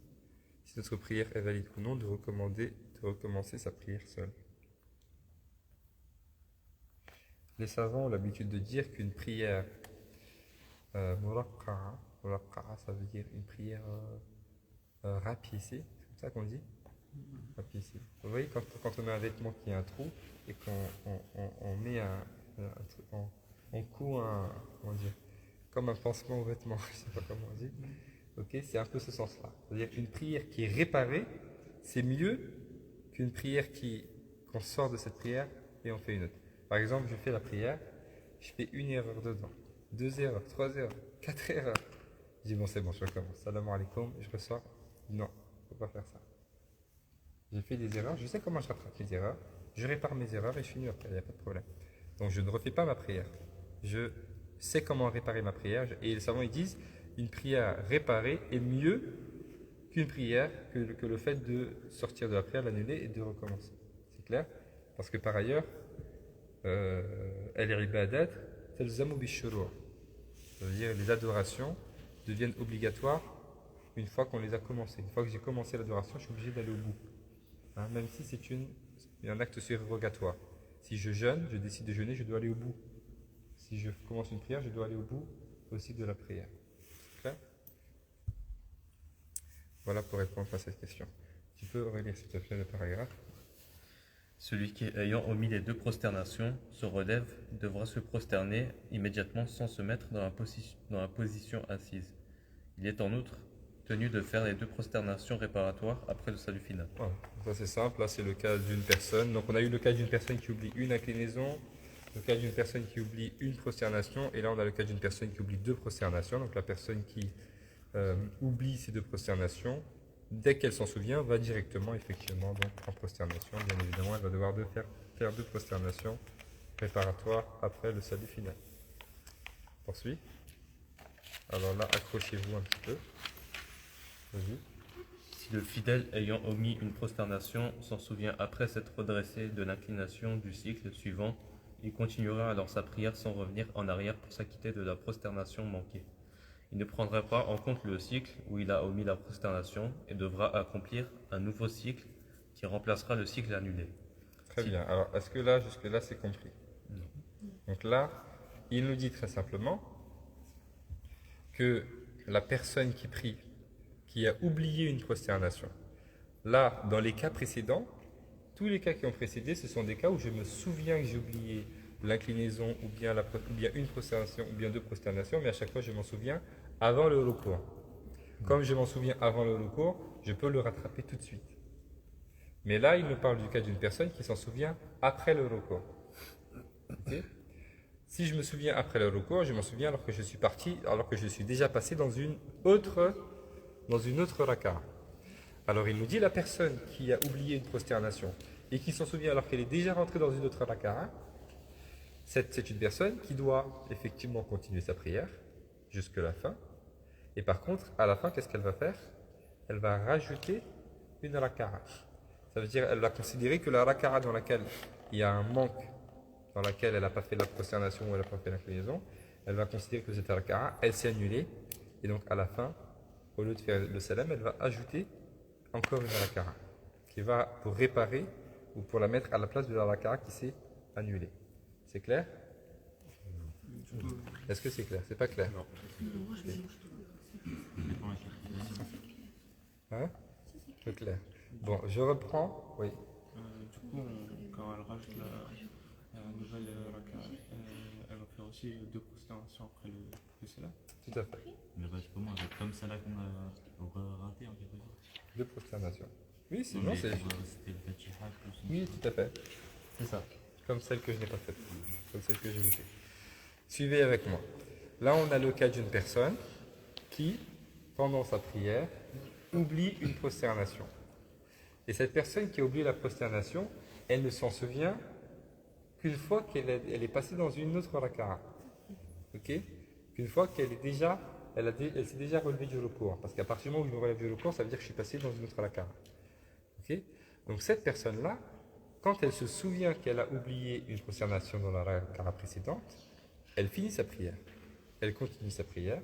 si notre prière est valide ou non, de recommencer sa prière seule? Les savants ont l'habitude de dire qu'une prière muraqqa'a, ça veut dire une prière rapiécée, c'est comme ça qu'on dit? Rapiécée. Vous voyez, quand on met un vêtement qui a un trou et qu'on met on coud comment dire, comme un pansement au vêtement, je ne sais pas comment on dit. Ok, c'est un peu ce sens-là. C'est-à-dire qu'une prière qui est réparée, c'est mieux qu'une prière qu'on sort de cette prière et on fait une autre. Par exemple, je fais la prière, je fais une erreur dedans, 2 erreurs, 3 erreurs, 4 erreurs. Je dis bon, c'est bon, je recommence. Salam alaikum, et je ressors. Non, il ne faut pas faire ça. J'ai fait des erreurs, je sais comment je rattrape les erreurs, je répare mes erreurs et je finis après, il n'y a pas de problème. Donc je ne refais pas ma prière. Je sais comment réparer ma prière. Et les savants ils disent une prière réparée est mieux qu'une prière, que le fait de sortir de la prière, l'annuler et de recommencer. C'est clair? Parce que par ailleurs, al-ibadat talzamu bish-shuru'. Ça veut dire les adorations deviennent obligatoires une fois qu'on les a commencées. Une fois que j'ai commencé l'adoration, je suis obligé d'aller au bout. Hein, même si c'est un acte surrogatoire. Si je jeûne, je décide de jeûner, je dois aller au bout. Si je commence une prière, je dois aller au bout aussi de la prière. C'est clair? Voilà pour répondre à cette question. Tu peux relire s'il te plaît le paragraphe? Celui qui, ayant omis les deux prosternations, se relève, devra se prosterner immédiatement sans se mettre dans la position assise. Il est en outre tenu de faire les deux prosternations réparatoires après le salut final. Voilà. Ça c'est simple, là c'est le cas d'une personne. Donc on a eu le cas d'une personne qui oublie une inclinaison, le cas d'une personne qui oublie une prosternation, et là on a le cas d'une personne qui oublie deux prosternations. Donc la personne qui oublie ces deux prosternations, dès qu'elle s'en souvient, va directement effectivement donc, en prosternation. Bien évidemment, elle va devoir faire deux prosternations préparatoires après le salut final. Poursuit. Alors là, accrochez-vous un petit peu. Vas-y. Si le fidèle ayant omis une prosternation s'en souvient après s'être redressé de l'inclination du cycle suivant, il continuera alors sa prière sans revenir en arrière pour s'acquitter de la prosternation manquée. Il ne prendra pas en compte le cycle où il a omis la prosternation et devra accomplir un nouveau cycle qui remplacera le cycle annulé. Très bien. Alors, est-ce que là, jusque-là, c'est compris? Donc là, il nous dit très simplement que la personne qui prie, qui a oublié une prosternation, là, dans les cas précédents, tous les cas qui ont précédé, ce sont des cas où je me souviens que j'ai oublié l'inclinaison ou bien une prosternation ou bien deux prosternations, mais à chaque fois je m'en souviens avant le recours. Comme je m'en souviens avant le recours, je peux le rattraper tout de suite. Mais là, il nous parle du cas d'une personne qui s'en souvient après le recours. Okay? Si je me souviens après le recours, je m'en souviens alors que je suis parti, alors que je suis déjà passé dans une autre raka'a. Alors il nous dit la personne qui a oublié une prosternation et qui s'en souvient alors qu'elle est déjà rentrée dans une autre raka'a, c'est une personne qui doit effectivement continuer sa prière jusqu'à la fin. Et par contre, à la fin, qu'est-ce qu'elle va faire? Elle va rajouter une raka'a. Ça veut dire qu'elle va considérer que la raka'a dans laquelle il y a un manque, dans laquelle elle n'a pas fait la prosternation ou elle n'a pas fait l'inclinaison, elle va considérer que cette raka'a, elle s'est annulée. Et donc à la fin, au lieu de faire le salam, elle va ajouter encore une raka'a qui va pour réparer ou pour la mettre à la place de la raka'a qui s'est annulée. C'est clair? Est-ce que c'est clair? C'est pas clair? Hein? C'est clair. Bon, je reprends. Oui. Du coup, quand elle rajoute la nouvelle raka, elle va faire aussi deux prosternations après le salam. Tout à fait. Mais bah, comment c'est comme ça là qu'on a raté en quelque sorte. Deux prosternations. Oui, c'est Non, non, mais c'est. c'était le Fatiha plus. Oui, tout à fait. C'est ça. Comme celle que je n'ai pas faite. Comme celle que j'ai loupée. Suivez avec moi. Là, on a le cas d'une personne qui, pendant sa prière, oublie une prosternation. Et cette personne qui a oublié la prosternation, elle ne s'en souvient qu'une fois qu'elle est passée dans une autre raka'a. Ok? Qu'une fois qu'elle est déjà, elle s'est déjà relevée du recours. Parce qu'à partir du moment où je me relève du recours, ça veut dire que je suis passé dans une autre raka'a. Ok? Donc cette personne-là, quand elle se souvient qu'elle a oublié une prosternation dans la raka'a précédente, elle finit sa prière. Elle continue sa prière.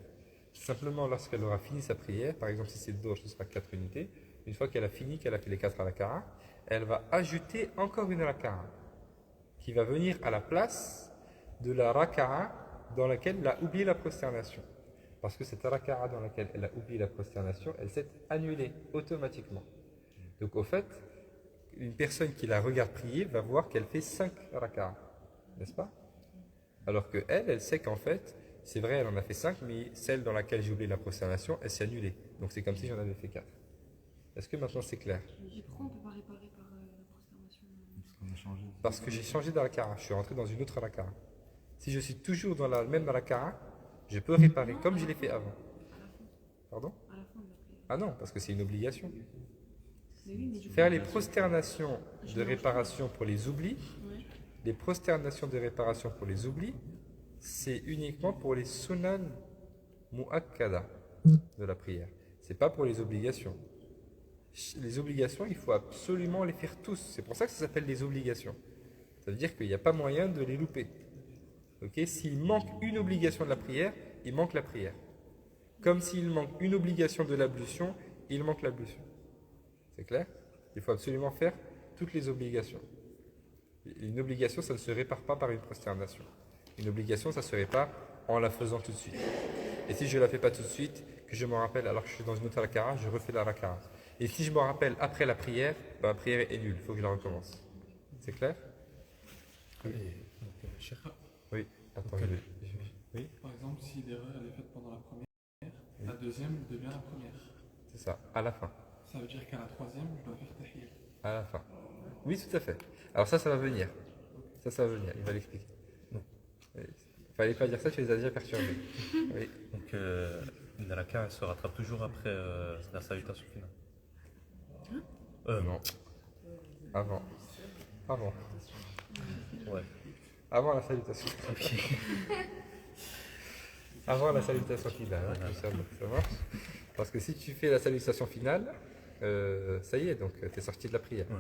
Simplement, lorsqu'elle aura fini sa prière, par exemple si c'est Dohr, ce sera 4 unités, une fois qu'elle a fini, qu'elle a fait les 4 raka'a, elle va ajouter encore une raka'a qui va venir à la place de la raka'a dans laquelle elle a oublié la prosternation. Parce que cette raka'a dans laquelle elle a oublié la prosternation, elle s'est annulée automatiquement. Donc au fait, une personne qui la regarde prier va voir qu'elle fait 5 raka'a, n'est-ce pas? Alors que elle sait qu'en fait, c'est vrai, elle en a fait 5, mais celle dans laquelle j'ai oublié la prosternation, elle s'est annulée. Donc c'est comme si j'en avais fait 4. Est-ce que maintenant c'est clair? Et pourquoi on ne peut pas réparer par la prosternation Parce qu'on a changé. Parce que j'ai changé de raka'a, je suis rentré dans une autre raka'a. Si je suis toujours dans la même raka'a, je peux réparer comme je l'ai fait avant. à la fin, Pardon? à la fin de la prière. Ah non, parce que c'est une obligation. Mais oui, mais du coup, Faire les prosternations de réparation pour les oublis, ouais. les prosternations de réparation pour les oublis, c'est uniquement pour les sunan mu'akkada de la prière. C'est pas pour les obligations. Les obligations, il faut absolument les faire tous. C'est pour ça que ça s'appelle des obligations. Ça veut dire qu'il n'y a pas moyen de les louper. Okay? S'il manque une obligation de la prière, il manque la prière. Comme s'il manque une obligation de l'ablution, il manque l'ablution. C'est clair? Il faut absolument faire toutes les obligations. Une obligation, ça ne se répare pas par une prosternation. Une obligation, ça se répare en la faisant tout de suite. Et si je ne la fais pas tout de suite, que je me rappelle alors que je suis dans une autre raka'a, je refais la raka'a. Et si je me rappelle après la prière, ben, la prière est nulle, il faut que je la recommence. C'est clair? Cheikh, Oui. Attends, Ok. Oui, Par exemple, si l'erreur elle est faite pendant la première, la deuxième devient la première. c'est ça, à la fin. Ça veut dire qu'à la troisième, je dois faire tahiyya. À la fin. Oui, tout à fait. Alors ça va venir. Ça va venir, il va l'expliquer. Il fallait pas dire ça, tu les as déjà perturbés. Oui. donc une raka, elle se rattrape toujours après la salutation finale. Non. Avant. Ouais. Avant la salutation. Avant la salutation finale, hein, Inch'Allah, ça marche. Parce que si tu fais la salutation finale, ça y est, donc tu es sorti de la prière. Ouais.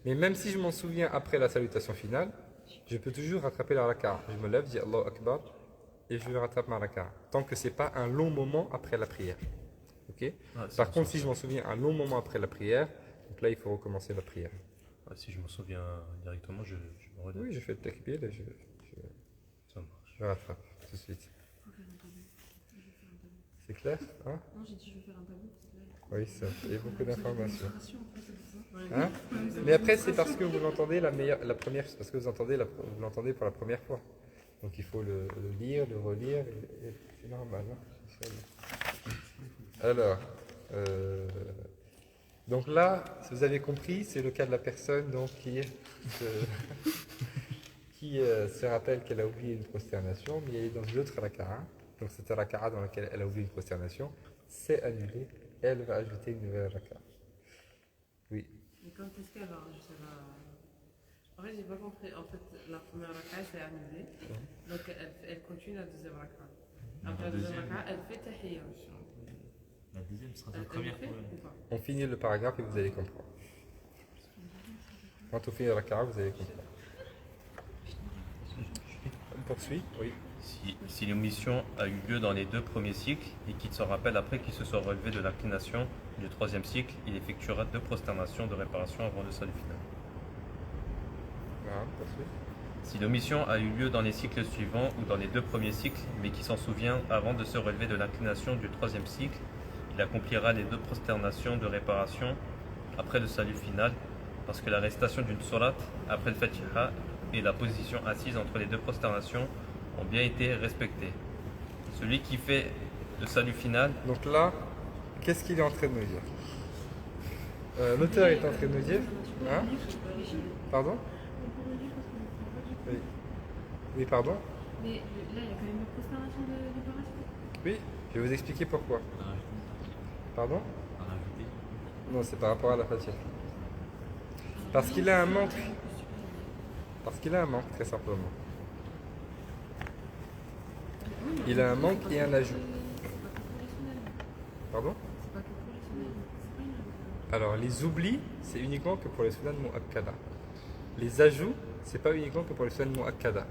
Mais même si je m'en souviens après la salutation finale, je peux toujours rattraper la raka'a. Je me lève, je dis Allahu Akbar et je rattrape ma raka'a. Tant que c'est pas un long moment après la prière. Ok. Ah, c'est Par bon, contre, ça. si je m'en souviens un long moment après la prière, donc là il faut recommencer la prière. Ouais, si je me souviens directement, je me relève. Oui, je fais le takbir et Ça marche. je rattrape tout de suite. Faut faire un tabou. Je vais faire un tabou. C'est clair, hein? Non, j'ai dit je vais faire un tabou. Parce que là, Oui, ça. Il y a beaucoup d'informations. illustration, en fait, c'est pour ça. Hein? Mais après, c'est parce que vous l'entendez la première, c'est parce que vous l'entendez pour la première fois. Donc il faut le lire, le relire, et c'est normal. Hein, Inch'Allah. Alors, donc là, si vous avez compris, c'est le cas de la personne donc, qui se rappelle qu'elle a oublié une prosternation, mais elle est dans une autre raka'a. Donc cette raka'a dans laquelle elle a oublié une prosternation, c'est annulé, et elle va ajouter une nouvelle raka'a. Oui. Mais quand est-ce qu'elle va rajouter En fait, j'ai pas compris. En fait, la première raka, c'est annulé. Donc, elle continue la deuxième raka. Après la deuxième raka, elle fait tahiyya. La deuxième sera Elle sa première fait fois. ou pas On finit le paragraphe et vous allez comprendre. Quand on finit le raka'a, vous allez comprendre. On poursuit? Oui. Si l'omission a eu lieu dans les 2 premiers cycles et qu'il s'en rappelle après qu'il se soit relevé de l'inclination du 3e cycle, il effectuera 2 prosternations de réparation avant le salut final. Voilà, poursuit. Si l'omission a eu lieu dans les cycles suivants ou dans les 2 premiers cycles, mais qui s'en souvient avant de se relever de l'inclination du 3e cycle, il accomplira les 2 prosternations de réparation après le salut final, parce que la récitation d'une sourate après le Fatiha et la position assise entre les 2 prosternations ont bien été respectées. Celui qui fait le salut final, Donc là, qu'est-ce qu'il est en train de nous dire? L'auteur est en train de nous dire, hein? Pardon? Oui. Oui, pardon? Mais là, il y a quand même une prosternation de réparation. Oui, je vais vous expliquer pourquoi. À rajouter. Pardon? À rajouter. Non, c'est par rapport à la Fatiha. Parce qu'il a un manque. Parce qu'il a un manque, très simplement. Il a un manque et un ajout. Pardon? C'est pas que pour les sunnahs. C'est pas une. Alors, les oublis, c'est uniquement que pour les sunan mu'akkada. Les ajouts, c'est pas uniquement que pour les sunan mu'akkada.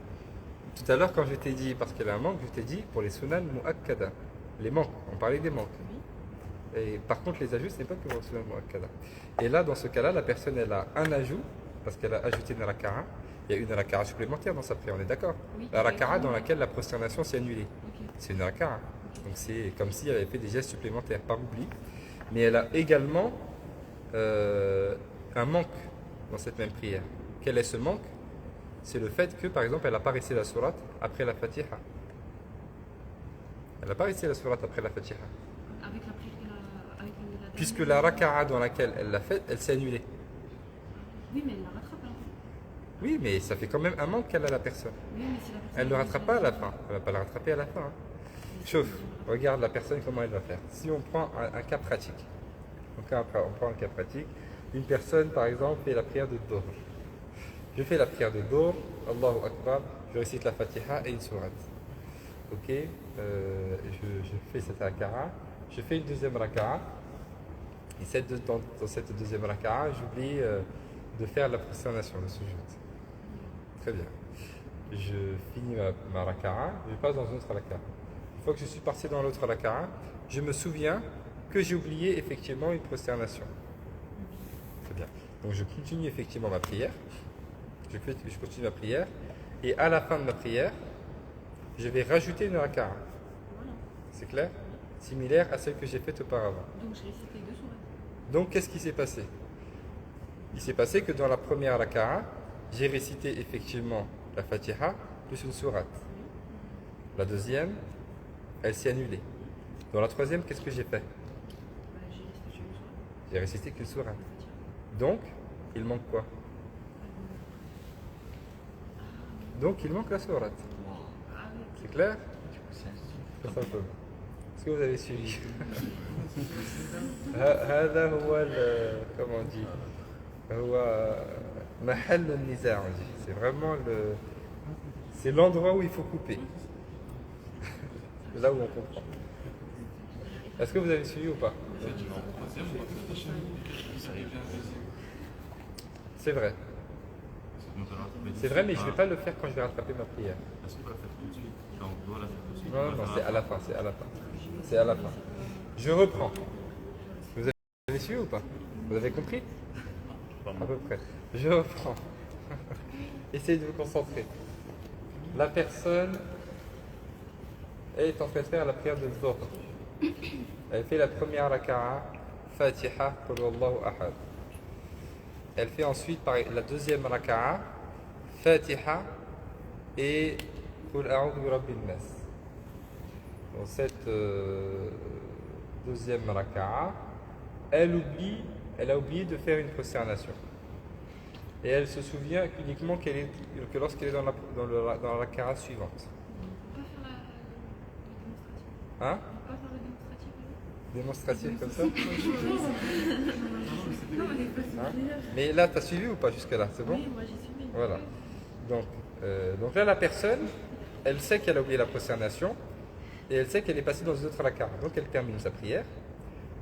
Tout à l'heure, quand je t'ai dit, parce qu'il y a un manque, je t'ai dit pour les sunan mu'akkada. Les manques, on parlait des manques. Et par contre, les ajouts, ce n'est pas que pour les sunan mu'akkada. Et là, dans ce cas-là, la personne, elle a un ajout, parce qu'elle a ajouté une raka'a. Il y a une raka'a supplémentaire dans sa prière, on est d'accord? Oui, La raka'a dans laquelle la prosternation s'est annulée. Ok. C'est une raka'a. Donc c'est comme si elle avait fait des gestes supplémentaires par oubli. Mais elle a également un manque dans cette même prière. Quel est ce manque? C'est le fait que, par exemple, elle n'a pas récité la sourate après la Fatiha. Elle n'a pas récité la sourate après la Fatiha. Avec la prière. Avec la Puisque la raka'a dans laquelle elle l'a faite, elle s'est annulée. Oui, mais elle la rattrape à la fin. Oui, mais ça fait quand même un manque qu'elle a la personne. Oui, mais si la personne. Elle ne le rattrape pas à la fin. Elle ne va pas la rattraper à la fin. Hein. Chauffe, regarde la personne comment elle va faire. Si on prend un cas pratique, on prend un cas pratique, une personne par exemple fait la prière de Dhuhr. Je fais la prière de Dhuhr, Allahu Akbar, je récite la Fatiha et une sourate. Ok, je fais cette raka'a, je fais une deuxième raka'a, et dans cette deuxième raka'a, j'oublie de faire la prosternation, le sujoud. Très bien. Je finis ma raka'a, je passe dans une autre raka'a. Une fois que je suis parti dans l'autre raka'a, je me souviens que j'ai oublié effectivement une prosternation. Très bien. Donc je continue effectivement ma prière. Je continue ma prière. Et à la fin de ma prière, je vais rajouter une raka'a. Voilà. C'est clair? Similaire à celle que j'ai faite auparavant. Donc je récite les deux sourates. Donc qu'est-ce qui s'est passé? Il s'est passé que dans la première raka'a, j'ai récité effectivement la Fatiha plus une sourate. La deuxième, elle s'est annulée. Dans la troisième, qu'est-ce que j'ai fait? J'ai récité qu'une sourate. Donc, il manque quoi? Donc, il manque la sourate. C'est clair? Très simplement. Est-ce que vous avez suivi? هذا هو comment on dit? هو محل النزاع, on dit. C'est vraiment c'est l'endroit où il faut couper. C'est là où on comprend. Est-ce que vous avez suivi ou pas? C'est vrai. C'est vrai, mais je ne vais pas le faire quand je vais rattraper ma prière. Est-ce qu'on peut la faire tout de suite? Enfin, on doit la faire tout de suite. Non, non, c'est à la fin, c'est à la fin. C'est à la fin. Je reprends. Vous avez suivi ou pas? Vous avez compris? À peu près. Je reprends. Essayez de vous concentrer. La personne est en train de faire la prière de Dhuhr. Elle fait la première raka'a, Fatiha, Qul Huwallahu Ahad. Elle fait ensuite la deuxième raka'a, Fatiha et Qul A'udhu bi Rabbil Nas. Dans cette deuxième raka'a, elle a oublié de faire une prosternation. Et elle se souvient uniquement que lorsqu'elle est dans la raka'a suivante. Hein? Démonstratif comme ça? Hein? Mais là, tu as suivi ou pas jusque-là? C'est bon? Oui, moi j'ai suivi. Voilà. Donc là, la personne, elle sait qu'elle a oublié la prosternation et elle sait qu'elle est passée dans une autre raka'a. Donc elle termine sa prière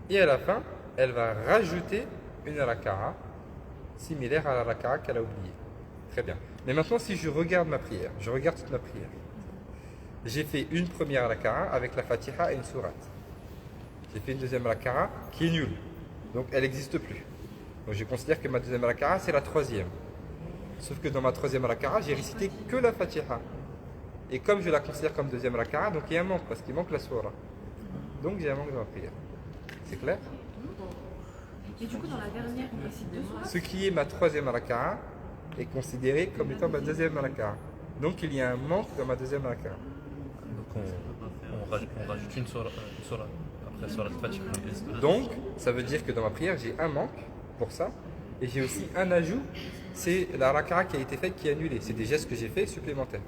et à la fin, elle va rajouter une raka'a similaire à la raka'a qu'elle a oubliée. Très bien. Mais maintenant, si je regarde ma prière, je regarde toute ma prière. J'ai fait une première raka'a avec la Fatiha et une sourate. J'ai fait une deuxième raka'a qui est nulle. Donc elle n'existe plus. Donc je considère que ma deuxième raka'a c'est la troisième. Sauf que dans ma troisième raka'a, j'ai récité que la Fatiha. Et comme je la considère comme deuxième raka'a, donc il y a un manque parce qu'il manque la sourate. Donc j'ai un manque dans la prière. C'est clair? Et du coup, dans la dernière, on récite deux sourates. Ce qui est ma troisième raka'a est considéré comme étant ma deuxième raka'a. Donc il y a un manque dans ma deuxième raka'a. Donc on rajoute une sourate après sourate Fatiha. Donc, ça veut dire que dans ma prière, j'ai un manque pour ça. Et j'ai aussi un ajout, c'est la raka'a qui a été faite qui est annulée. C'est des gestes que j'ai faits supplémentaires.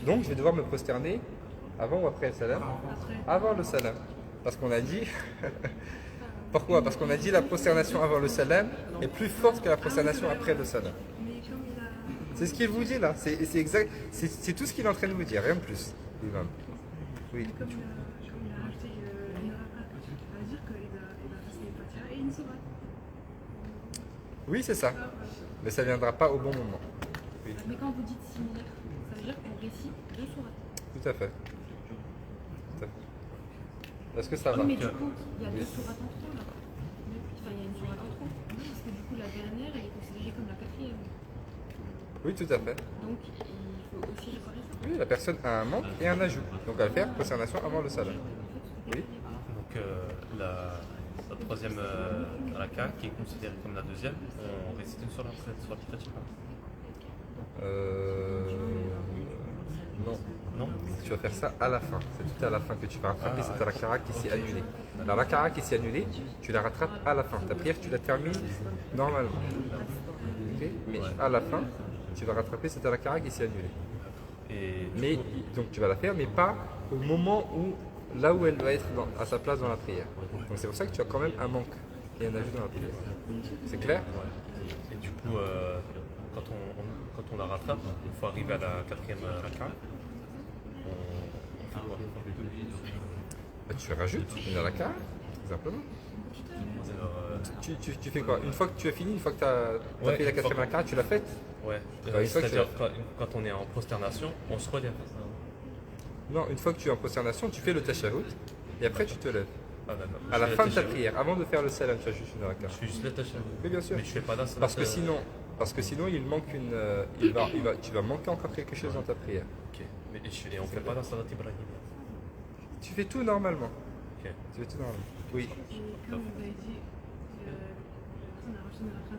Donc, je vais devoir me prosterner avant ou après le salam? Avant le salam. Parce qu'on a dit... Pourquoi? Parce qu'on a dit la prosternation avant le salam est plus forte que la prosternation après le salam. C'est ce qu'il vous dit là. C'est exact. C'est tout ce qu'il est en train de vous dire, rien de plus. L'imam. Oui. Comme il a rajouté une raka'a, ça veut dire qu'il a récité une Fatiha et une sourate. Oui, c'est ça. Mais ça ne viendra pas au bon moment. Oui. Mais quand vous dites similaire, ça veut dire qu'on récite deux sourates. Tout à fait. Tout à fait. Est-ce que ça va? Oui, mais du coup, il y a deux sourates en trop là. Enfin, il y a une sourate en trop. Parce que du coup, la dernière, elle est considérée comme la quatrième. Oui, tout à fait. Donc, il faut aussi réparer ça. Oui, la personne a un manque et un ajout. Donc elle va faire prosternation avant le salam. Oui. Donc la troisième raka'a qui est considérée comme la deuxième, on récite une sourate Fatiha. Non. Non? Tu vas faire ça à la fin. C'est tout à la fin que tu vas rattraper cette raka'a qui s'est annulée. La raka'a qui s'est annulée, tu la rattrapes à la fin. Ta prière, tu la termines normalement. Ok? Mais à la fin, tu vas rattraper cette raka'a qui s'est annulée. Mais donc tu vas la faire, mais pas au moment là où elle doit être à sa place dans la prière. Donc c'est pour ça que tu as quand même un manque et un ajout dans la prière. C'est clair? Et du coup, quand on la rattrape, il faut arriver à la quatrième raka'a. On fait quoi? Bah, tu rajoutes une raka'a, tout simplement. Tu fais quoi? Une fois que tu as fini, une fois que tu as fait la quatrième raka'a, tu l'as faite? Ouais. Une fois que C'est-à-dire quand on est en prosternation, on se relève. Non, une fois que tu es en prosternation, tu fais le tashahhud et après tu te lèves. Ah, d'accord. À la Je fais fin le de ta tashahhud. prière, avant de faire le salam, tu as juste une raka'a. Je fais juste le tashahhud. Oui, bien sûr. Mais je fais pas d'installation. Parce que sinon, il manque tu vas manquer encore quelque chose dans ta prière. Ok. Et on fait pas d'installation Ibrahim. Tu fais tout normalement. Ok. Tu fais tout normalement. Oui. Et comme vous avez dit, la personne a rajouté une raka'a,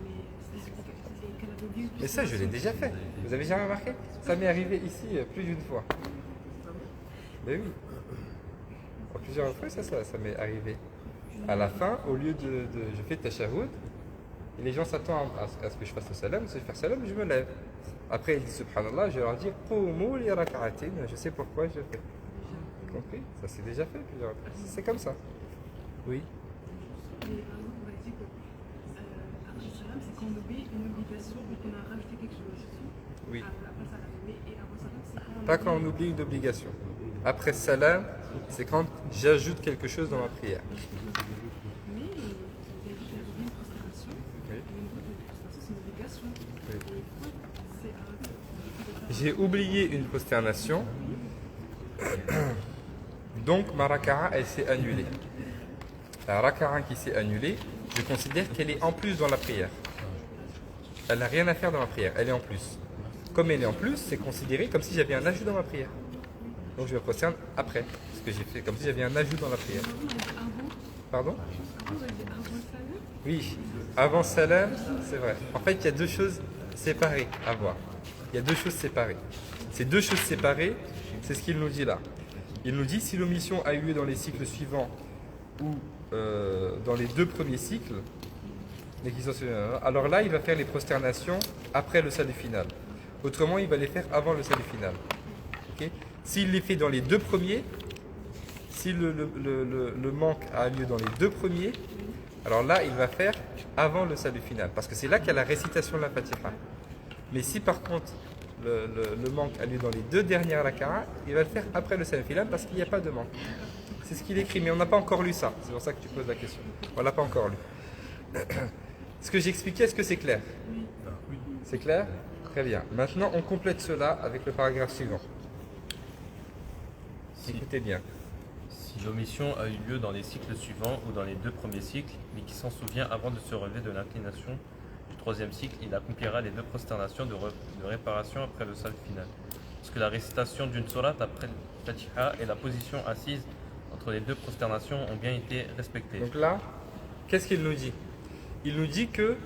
mais ça et qu'elle avait dit. Mais ça, je l'ai déjà fait. Vous avez jamais remarqué? Ça m'est arrivé ici plus d'une fois. Mais oui. En plusieurs fois, ça m'est arrivé. À la fin, au lieu je fais tashahoud, et les gens s'attendent à ce que je fasse le salam, si je fais le salam, je me lève. Après, ils disent subhanallah, je leur dis qumu li rak'atin, je sais pourquoi je le fais. Vous compris? Ça s'est déjà fait plusieurs fois. C'est comme ça. Oui. Mais par exemple, on va dire que après le salam, c'est quand on obéit une obligation ou qu'on a rajouté quelque chose. Oui. Après salam. Mais et avant salam, c'est quand on Pas quand on oublie une obligation. Après salam, c'est quand j'ajoute quelque chose dans ma prière. Mais vous avez dit qu'il y avait une prosternation. Oui. Et une fois que la prosternation, c'est une obligation. Oui. Et une fois, c'est J'ai oublié une prosternation, donc ma raka'a elle s'est annulée. La raka'a qui s'est annulée, je considère qu'elle est en plus dans la prière. Elle n'a rien à faire dans ma prière, elle est en plus. Comme elle est en plus, c'est considéré comme si j'avais un ajout dans ma prière. Donc je me prosterne après, ce que j'ai fait, comme si j'avais un ajout dans la prière. Pardon? Oui, avant salam, c'est vrai. En fait, il y a deux choses séparées à voir. Il y a deux choses séparées. Ces deux choses séparées, c'est ce qu'il nous dit là. Il nous dit si l'omission a eu lieu dans les cycles suivants ou dans les deux premiers cycles, alors là, il va faire les prosternations après le salut final. Autrement, il va les faire avant le salut final. Okay? S'il les fait dans les deux premiers, si le manque a lieu dans les deux premiers, alors là, il va faire avant le salut final. Parce que c'est là qu'il y a la récitation de la Fatiha. Mais si par contre, le manque a lieu dans les deux dernières raka'a, il va le faire après le salam final parce qu'il n'y a pas de manque. C'est ce qu'il écrit, mais on n'a pas encore lu ça. C'est pour ça que tu poses la question. On ne l'a pas encore lu. Ce que j'ai expliqué, est-ce que c'est clair? Oui. C'est clair? Très bien. Maintenant, on complète cela avec le paragraphe suivant. Écoutez bien. Si l'omission a eu lieu dans les cycles suivants ou dans les deux premiers cycles, mais qui s'en souvient avant de se relever de l'inclination du troisième cycle, il accomplira les deux prosternations de réparation après le salut final. Parce que la récitation d'une sourate après le Fatiha et la position assise entre les deux prosternations ont bien été respectées. Donc là, qu'est-ce qu'il nous dit? Il nous dit que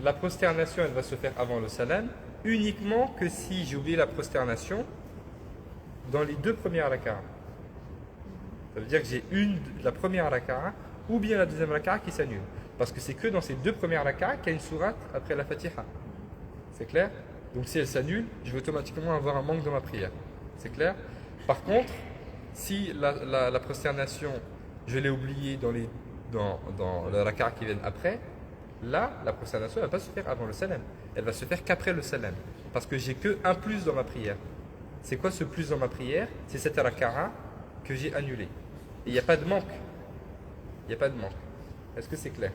la prosternation, elle va se faire avant le salam, uniquement que si j'ai oublié la prosternation dans les deux premières raka'a. Ça veut dire que j'ai la première raka'a ou bien la deuxième raka'a qui s'annule. Parce que c'est que dans ces deux premières raka'a qu'il y a une sourate après la Fatiha. C'est clair? Donc si elle s'annule, je vais automatiquement avoir un manque dans ma prière. C'est clair? Par contre, si la prosternation, je l'ai oubliée dans la raka'a qui viennent après, là, la prosternation ne va pas se faire avant le salam. Elle va se faire qu'après le salam. Parce que j'ai que un plus dans ma prière. C'est quoi ce plus dans ma prière? C'est cette raka'a que j'ai annulée. Et il n'y a pas de manque. Il n'y a pas de manque. Est-ce que c'est clair?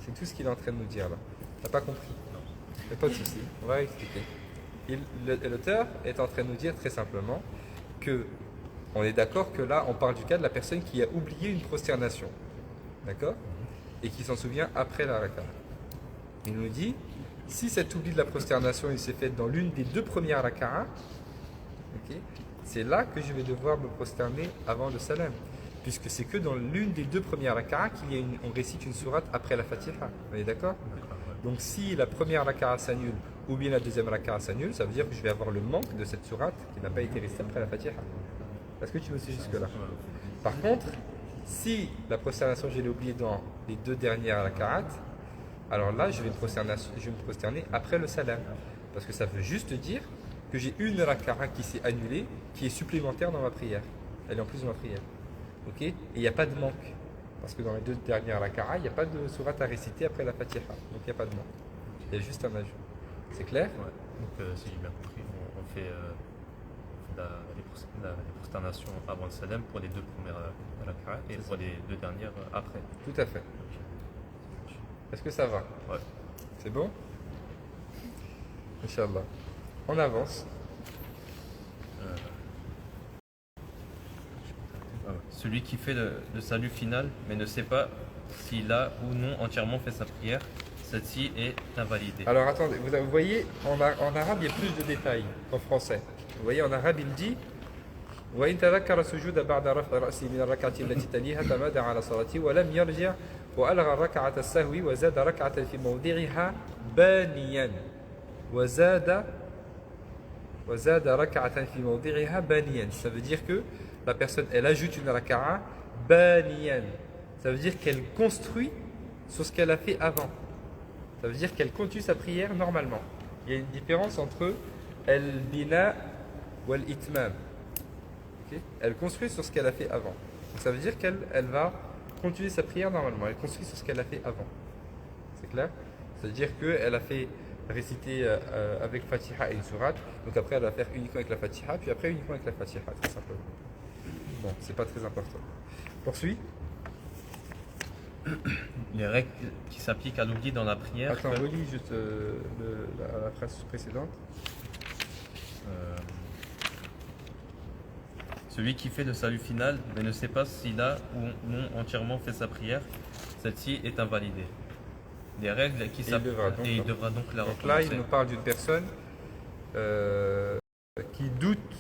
C'est tout ce qu'il est en train de nous dire là. Tu n'as pas compris? Il n'y a pas de souci. On va expliquer. L'auteur est en train de nous dire très simplement que on est d'accord que là, on parle du cas de la personne qui a oublié une prosternation. D'accord? Et qui s'en souvient après la raka'a. Il nous dit, si cet oubli de la prosternation il s'est fait dans l'une des deux premières raka'a, okay, c'est là que je vais devoir me prosterner avant le salam. Puisque c'est que dans l'une des deux premières raka'a qu'on récite une sourate après la Fatiha. Vous êtes d'accord? Donc si la première raka'a s'annule ou bien la deuxième raka'a s'annule, ça veut dire que je vais avoir le manque de cette sourate qui n'a pas été récitée après la Fatiha. Est-ce que tu me suis jusque-là? Par contre, si la prosternation je l'ai oubliée dans les deux dernières raka'at, alors là je vais me prosterner après le salam. Parce que ça veut juste dire que j'ai une raka'a qui s'est annulée, qui est supplémentaire dans ma prière. Elle est en plus de ma prière. Ok? Et il n'y a pas de manque. Parce que dans les deux dernières raka'a, il n'y a pas de sourate à réciter après la Fatiha. Donc il n'y a pas de manque. Il y a juste un ajout. C'est clair? Ouais. Donc si j'ai bien compris, on fait les prosternations avant le salam pour les deux premières raka'a et pour les deux dernières après. Tout à fait. Est-ce que ça va? Ouais. C'est bon? Inch'Allah. On avance. Celui qui fait le salut final mais ne sait pas s'il a ou non entièrement fait sa prière, celle-ci est invalidée. Alors attendez, vous voyez, en arabe il y a plus de détails qu'en français. Vous voyez, en arabe il dit وإن تذكر السجود بعد رفع رأسه من الركعة التي تليها تمادى على صلاته ولم يرجع وألغى ركعة السهو وزاد ركعة في موضعها بانيا وزاد ركعة في موضعها بانيا. Ça veut dire que la personne elle ajoute une raka'a baniyan. Ça veut dire qu'elle construit sur ce qu'elle a fait avant. Ça veut dire qu'elle continue sa prière normalement. Il y a une différence entre al-bina ou al-itmam. Okay? Elle construit sur ce qu'elle a fait avant. Donc ça veut dire qu'elle va continuer sa prière normalement. Elle construit sur ce qu'elle a fait avant. C'est clair? Ça veut dire qu'elle a fait réciter avec Fatiha et une sourate. Donc après elle va faire uniquement avec la Fatiha, puis après uniquement avec la Fatiha, très simplement. Bon, c'est pas très important. Poursuis. Les règles qui s'appliquent à l'oubli dans la prière. Attends, relis juste la phrase précédente. Celui qui fait le salut final mais ne sait pas s'il a ou non entièrement fait sa prière, celle-ci est invalidée. Les règles qui s'appliquent et il devra donc la Donc là, il recommencer. nous parle d'une personne qui doute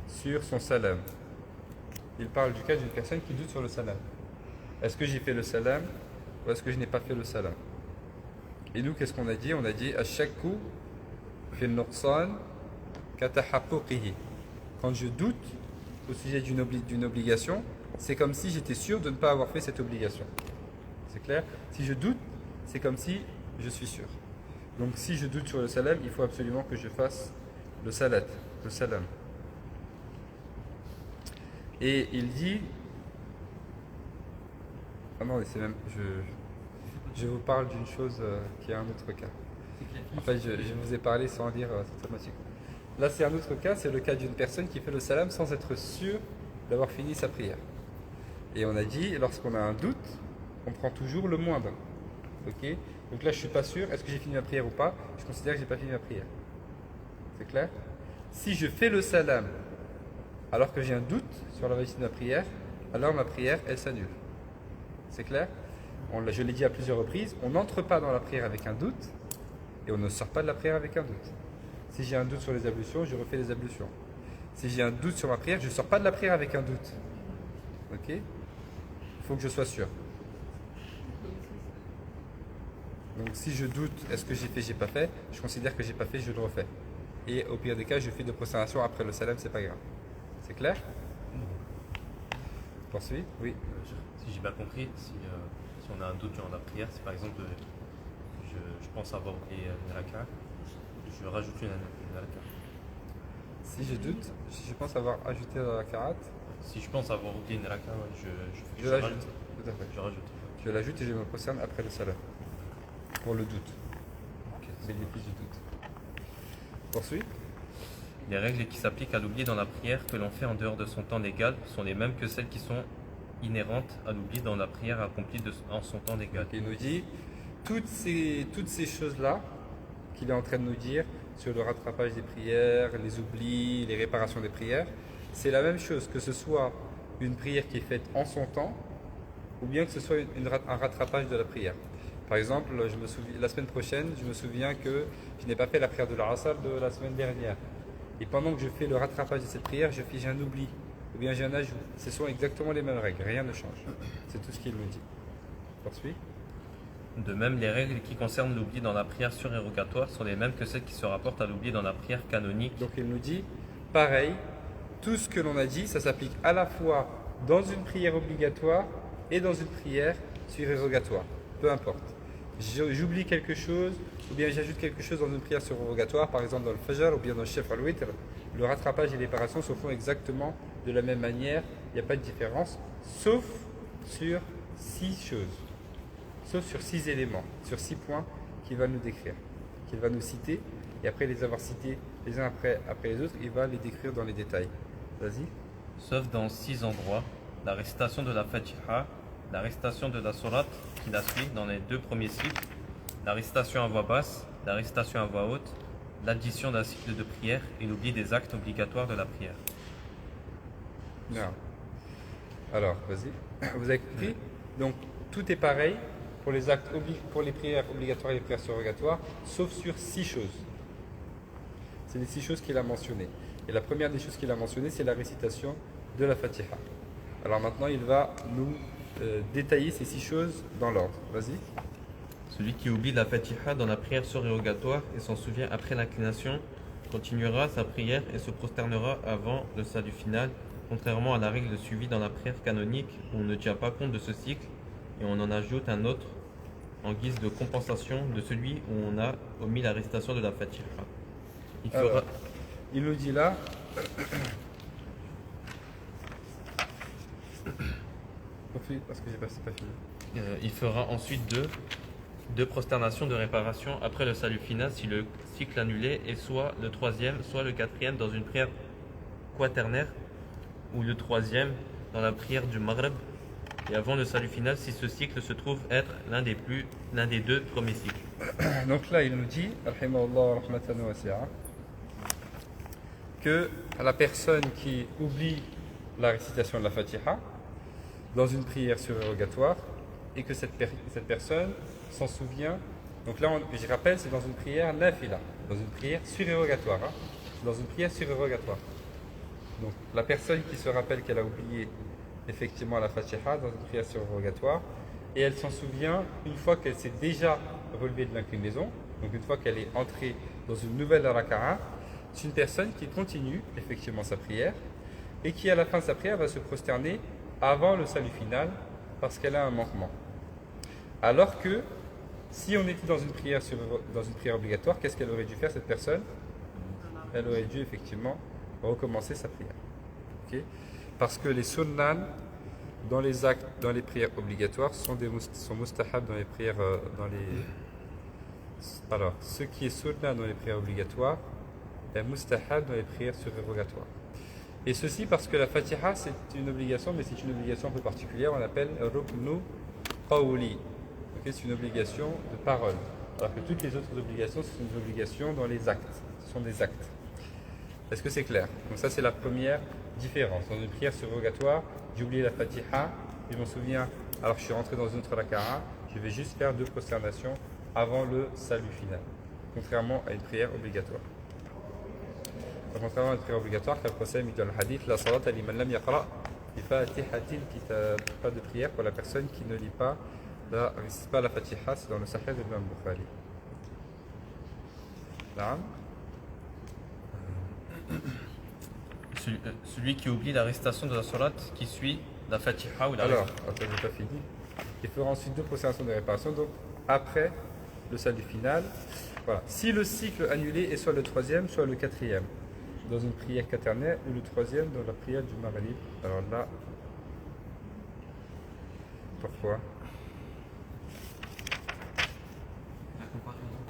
sur son salam. Il parle du cas d'une personne qui doute sur le salam. Est-ce que j'ai fait le salam ou est-ce que je n'ai pas fait le salam? Et nous, qu'est-ce qu'on a dit? On a dit ashakku fil nuqsan katahaqquqihi. Quand je doute au sujet d'une obligation, c'est comme si j'étais sûr de ne pas avoir fait cette obligation. C'est clair? Si je doute, c'est comme si je suis sûr. Donc si je doute sur le salam, il faut absolument que je fasse le salam. Et il dit... Ah non, c'est même... Je vous parle d'une chose qui est un autre cas. En fait, je vous ai parlé sans lire cette thématique. Là, c'est un autre cas, c'est le cas d'une personne qui fait le salam sans être sûr d'avoir fini sa prière. Et on a dit, lorsqu'on a un doute, on prend toujours le moindre. Ok? Donc là, je ne suis pas sûr, est-ce que j'ai fini ma prière ou pas? Je considère que je n'ai pas fini ma prière. C'est clair? Si je fais le salam alors que j'ai un doute sur la validité de ma prière, alors ma prière, elle s'annule. C'est clair? Je l'ai dit à plusieurs reprises, on n'entre pas dans la prière avec un doute et on ne sort pas de la prière avec un doute. Si j'ai un doute sur les ablutions, je refais les ablutions. Si j'ai un doute sur ma prière, je ne sors pas de la prière avec un doute. Ok? Il faut que je sois sûr. Donc si je doute, est-ce que j'ai fait, j'ai pas fait, je considère que j'ai pas fait, je le refais. Et au pire des cas, je fais de prosternation après le salam, c'est pas grave. C'est clair? Poursuis? Oui. Si j'ai bien compris, si on a un doute durant la prière, si par exemple je pense avoir oublié une raka, je rajoute une raka. Si je doute, si je pense avoir ajouté la karat, Si je pense avoir oublié une raka, ouais, je l'ajoute. Tout à fait. Je rajoute. Je l'ajoute et je me prosterne après le salam. Pour le doute. Bénéfice du doute. Poursuis. Les règles qui s'appliquent à l'oubli dans la prière que l'on fait en dehors de son temps légal sont les mêmes que celles qui sont inhérentes à l'oubli dans la prière accomplie en son temps légal. Il nous dit toutes ces choses-là qu'il est en train de nous dire sur le rattrapage des prières, les oublis, les réparations des prières, c'est la même chose que ce soit une prière qui est faite en son temps ou bien que ce soit un rattrapage de la prière. Par exemple, la semaine prochaine, je me souviens que je n'ai pas fait la prière de l'Asr de la semaine dernière. Et pendant que je fais le rattrapage de cette prière, j'ai un oubli ou bien j'ai un ajout. Ce sont exactement les mêmes règles, rien ne change. C'est tout ce qu'il me dit. Poursuis. De même, les règles qui concernent l'oubli dans la prière surérogatoire sont les mêmes que celles qui se rapportent à l'oubli dans la prière canonique. Donc il nous dit, pareil, tout ce que l'on a dit, ça s'applique à la fois dans une prière obligatoire et dans une prière surérogatoire. Peu importe. J'oublie quelque chose, ou bien j'ajoute quelque chose dans une prière surérogatoire, par exemple dans le Fajr ou bien dans le Shaf al-Witr, le rattrapage et les réparations se font exactement de la même manière, il n'y a pas de différence, sauf sur 6 choses, sauf sur 6 éléments, sur 6 points qu'il va nous décrire, qu'il va nous citer, et après les avoir cités les uns après les autres, il va les décrire dans les détails. Vas-y. Sauf dans 6 endroits, la récitation de la Fatiha, la récitation de la sourate qui la suit dans les 2 premiers cycles, la récitation à voix basse, la récitation à voix haute, l'addition d'un cycle de prière et l'oubli des actes obligatoires de la prière. Non. Alors, vas-y. Vous avez compris? Donc, tout est pareil pour les actes pour les prières obligatoires et les prières surrogatoires, sauf sur 6 choses. C'est les 6 choses qu'il a mentionnées. Et la première des choses qu'il a mentionnées, c'est la récitation de la Fatiha. Alors maintenant, il va nous détailler ces 6 choses dans l'ordre. Vas-y. Celui qui oublie la Fatiha dans la prière surrogatoire et s'en souvient après l'inclination continuera sa prière et se prosternera avant le salut final, contrairement à la règle suivie dans la prière canonique où on ne tient pas compte de ce cycle et on en ajoute un autre en guise de compensation de celui où on a omis la récitation de la Fatiha. Il fera, Alors, il nous dit là. Parce que c'est pas fini. il fera ensuite deux prosternations de réparation après le salut final si le cycle annulé est soit le troisième, soit le quatrième dans une prière quaternaire ou le troisième dans la prière du Maghreb et avant le salut final si ce cycle se trouve être l'un des 2 premiers cycles. Donc là, il nous dit, rahimahullah rahmatan wasi'a, que la personne qui oublie la récitation de la Fatiha dans une prière surrogatoire et que cette personne s'en souvient. Donc là, je rappelle, c'est dans une prière nafila, dans une prière surrogatoire. Dans une prière surrogatoire. Donc la personne qui se rappelle qu'elle a oublié effectivement la Fatiha dans une prière surrogatoire et elle s'en souvient une fois qu'elle s'est déjà relevée de l'inclinaison, donc une fois qu'elle est entrée dans une nouvelle raka'a, c'est une personne qui continue effectivement sa prière et qui à la fin de sa prière va se prosterner avant le salut final parce qu'elle a un manquement. Alors que si on était dans une prière obligatoire, qu'est-ce qu'elle aurait dû faire cette personne? Elle aurait dû effectivement recommencer sa prière. Okay? Parce que les sunnan dans les actes, dans les prières obligatoires sont mustahab dans les prières alors ce qui est sunnan dans les prières obligatoires est mustahab dans les prières surrogatoires. Et ceci parce que la Fatiha c'est une obligation, mais c'est une obligation un peu particulière, on l'appelle ruknu qawli. Okay, c'est une obligation de parole. Alors que toutes les autres obligations, c'est une obligation dans les actes. Ce sont des actes. Est-ce que c'est clair? Donc ça c'est la première différence. Dans une prière surrogatoire, j'ai oublié la Fatiha, je m'en souviens, alors que je suis rentré dans une autre raka'a, je vais juste faire 2 prosternations avant le salut final. Contrairement à une prière obligatoire. Contrairement à une prière obligatoire, car le prophète dit dans le hadith, la salata liman lam yaqra bi fatihatil kitab. Pas de prière pour la personne qui ne lit pas la Fatiha, c'est dans le Sahih de l'imam Bukhari. Naam. Celui qui oublie la récitation de la salat qui suit la Fatiha ou la Alors, attends, j'ai pas fini. Il fera ensuite 2 prosternations de réparation, donc après le salut final. Voilà. Si le cycle annulé est soit le 3e, soit le 4e, dans une prière quaternaire, ou le 3e dans la prière du Maghrib. Alors là, pourquoi? La comparaison.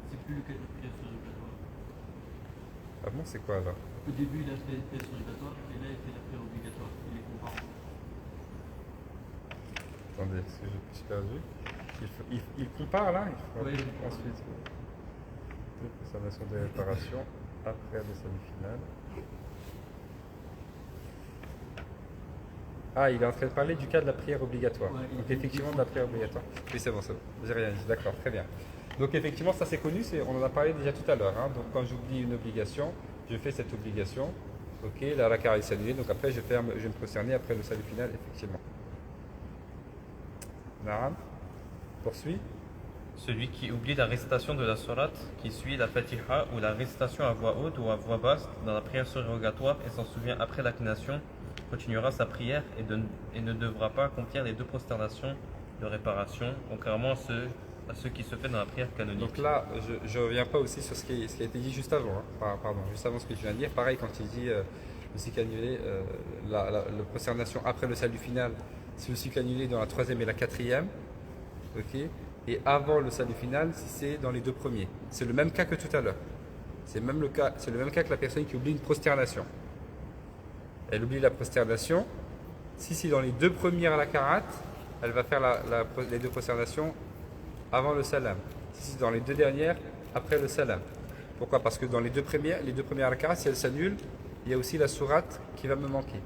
C'est plus le cas de prière surrogatoire. Ah bon, c'est quoi alors? Au début, il a fait la prière surrogatoire et là, il fait la prière obligatoire. Il les compare. Attendez, est-ce que je suis perdu? Il compare là, il faut Oui. ensuite 2 prosternations de réparation après le salut final. Ah, il est en train de parler du cas de la prière obligatoire. Ouais, Donc effectivement de la prière obligatoire. Oui, c'est bon, j'ai rien dit. D'accord, très bien. Donc effectivement, ça c'est connu, on en a parlé déjà tout à l'heure. Donc quand j'oublie une obligation, je fais cette obligation. Ok, la raka'a est annulée, donc après je vais me prosterner après le salut final, effectivement. Naam. Poursuit. Celui qui oublie la récitation de la salat qui suit la Fatiha ou la récitation à voix haute ou à voix basse dans la prière surrogatoire et s'en souvient après l'inclination continuera sa prière et ne devra pas accomplir les 2 prosternations de réparation, contrairement à ce qui se fait dans la prière canonique. Donc là, je ne reviens pas aussi sur ce qui a été dit juste avant. Pardon, juste avant ce que je viens de dire. Pareil, quand il dit le cycle annulé, la prosternation après le salut final, si le cycle annulé est dans la 3e et la 4e, ok, et avant le salut final, si c'est dans les 2 premiers. C'est le même cas que tout à l'heure. C'est le même cas que la personne qui oublie une prosternation. Elle oublie la prosternation. Si c'est dans les 2 premières raka'at, elle va faire les 2 prosternations avant le salam. Si c'est dans les 2 dernières, après le salam. Pourquoi? Parce que dans les deux premières raka'at, si elles s'annulent, il y a aussi la sourate qui va me manquer.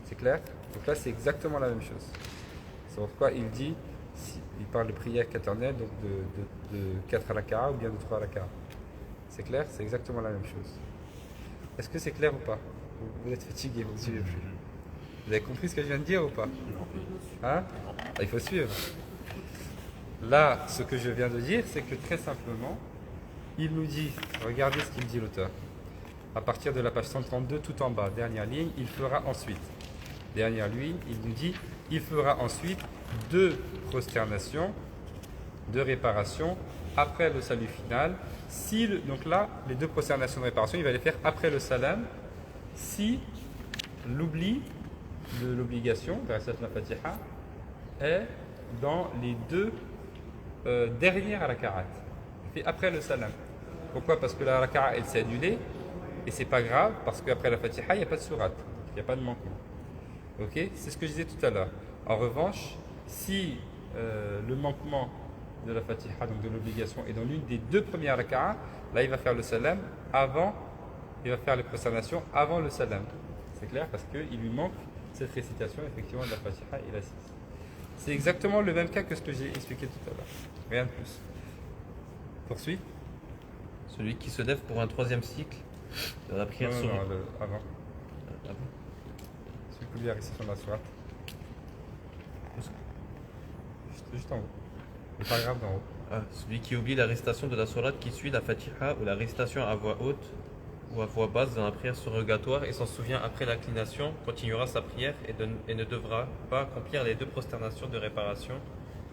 C'est clair? Donc là, c'est exactement la même chose. C'est pourquoi il dit, il parle de prière quaternaire, donc de 4 raka'at ou bien de 3 raka'at. C'est clair? C'est exactement la même chose. Est-ce que c'est clair ou pas? Vous êtes fatigué, vous ne suivez plus. Vous avez compris ce que je viens de dire ou pas? Hein? Ah, il faut suivre. Là, ce que je viens de dire, c'est que très simplement, il nous dit, regardez ce qu'il dit l'auteur. À partir de la page 132, tout en bas, dernière ligne, il fera ensuite. Dernière ligne, il nous dit, il fera ensuite 2 prosternations, 2 réparations après le salut final. Donc là, les 2 prosternations de réparation, il va les faire après le salam. Si l'oubli de l'obligation, de la Fatiha, est dans les 2 dernières raka'at, fait après le salam. Pourquoi? Parce que la raka'a elle s'est annulée et c'est pas grave parce qu'après la Fatiha il n'y a pas de sourate, il n'y a pas de manquement. Ok? C'est ce que je disais tout à l'heure. En revanche, si le manquement de la Fatiha, donc de l'obligation, est dans l'une des 2 premières raka'a, là il va faire le salam avant, il va faire les prosternations avant le salam. C'est clair? Parce qu'il lui manque cette récitation effectivement de la Fatiha et la 6. C'est exactement le même cas que ce que j'ai expliqué tout à l'heure. Rien de plus. Poursuis. Celui qui se lève pour un 3e cycle de la prière Non, sur... non, avant. Ah bon. Celui qui lit la récitation de la sourate. Juste en haut. Le paragraphe d'en haut. Ah, celui qui oublie la récitation de la sourate qui suit la Fatiha ou la récitation à voix haute ou à voix basse dans la prière surrogatoire et s'en souvient après l'inclination, continuera sa prière et ne devra pas accomplir les 2 prosternations de réparation,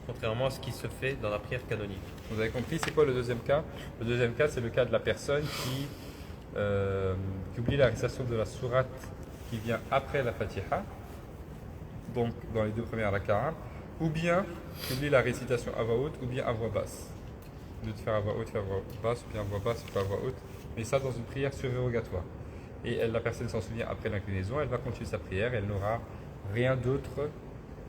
contrairement à ce qui se fait dans la prière canonique. Vous avez compris, c'est quoi le deuxième cas? Le deuxième cas, c'est le cas de la personne qui oublie la récitation de la sourate qui vient après la Fatiha, donc dans les 2 premières raka'ah, ou bien qui oublie la récitation à voix haute ou bien à voix basse. De faire à voix haute, faire à voix basse, ou bien à voix basse, faire à voix haute, mais ça dans une prière surrogatoire. Et la personne s'en souvient après l'inclinaison, elle va continuer sa prière, elle n'aura rien d'autre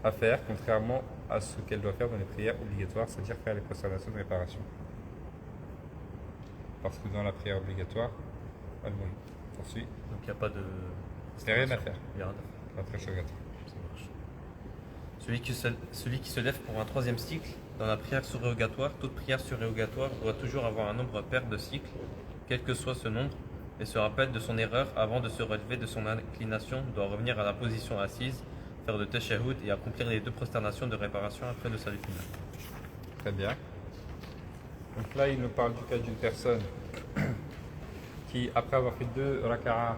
à faire, contrairement à ce qu'elle doit faire dans les prières obligatoires, c'est-à-dire faire les prosternations de réparation. Parce que dans la prière obligatoire, elle mourit. Poursuit. Donc il n'y a pas de... Il n'y a rien à faire. Il y a rien à faire. La prière surrogatoire. Ça marche. Celui qui se lève pour un 3e cycle, dans la prière surrogatoire, toute prière surrogatoire doit toujours avoir un nombre pair de cycles, quel que soit ce nombre, et se rappelle de son erreur avant de se relever de son inclination, doit revenir à la position assise, faire le tashahhud et accomplir les 2 prosternations de réparation après le salut final. Très bien. Donc là, il nous parle du cas d'une personne qui, après avoir fait 2 raka'ah,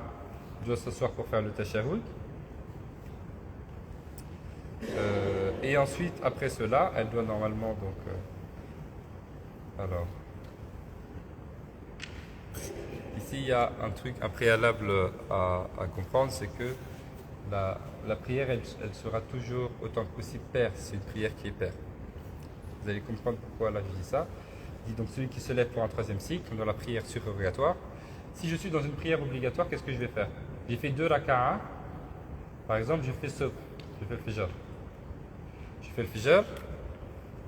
doit s'asseoir pour faire le tashahhud. Et ensuite, après cela, elle doit normalement donc... alors... Ici, il y a un préalable à comprendre, c'est que la prière, elle sera toujours autant que possible paire. C'est une prière qui est paire. Vous allez comprendre pourquoi là je dis ça. Il dit donc celui qui se lève pour un 3e cycle, dans la prière surrogatoire. Si je suis dans une prière obligatoire, qu'est-ce que je vais faire? J'ai fait 2 raka'ah. Par exemple, je fais subh, je fais le fajr. Je fais le fajr,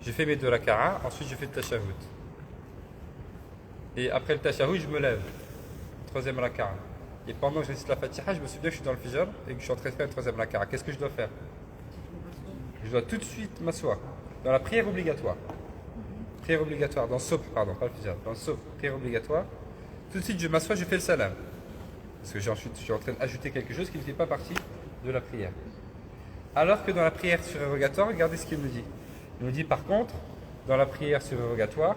je fais mes 2 raka'ah, ensuite je fais le tashahhud. Et après le tashahhud, je me lève. 3e raka'a. Et pendant que je récite la Fatiha, je me souviens que je suis dans le fajr et que je suis en train de faire une 3e raka'a. Qu'est-ce que je dois faire? Je dois tout de suite m'asseoir. Dans la prière obligatoire. Prière obligatoire, dans subh, pardon, pas le fajr. Dans subh, prière obligatoire. Tout de suite, je m'assois, je fais le salam. Parce que ensuite, je suis en train d'ajouter quelque chose qui ne fait pas partie de la prière. Alors que dans la prière surrogatoire, regardez ce qu'il nous dit. Il nous dit par contre, dans la prière surrogatoire,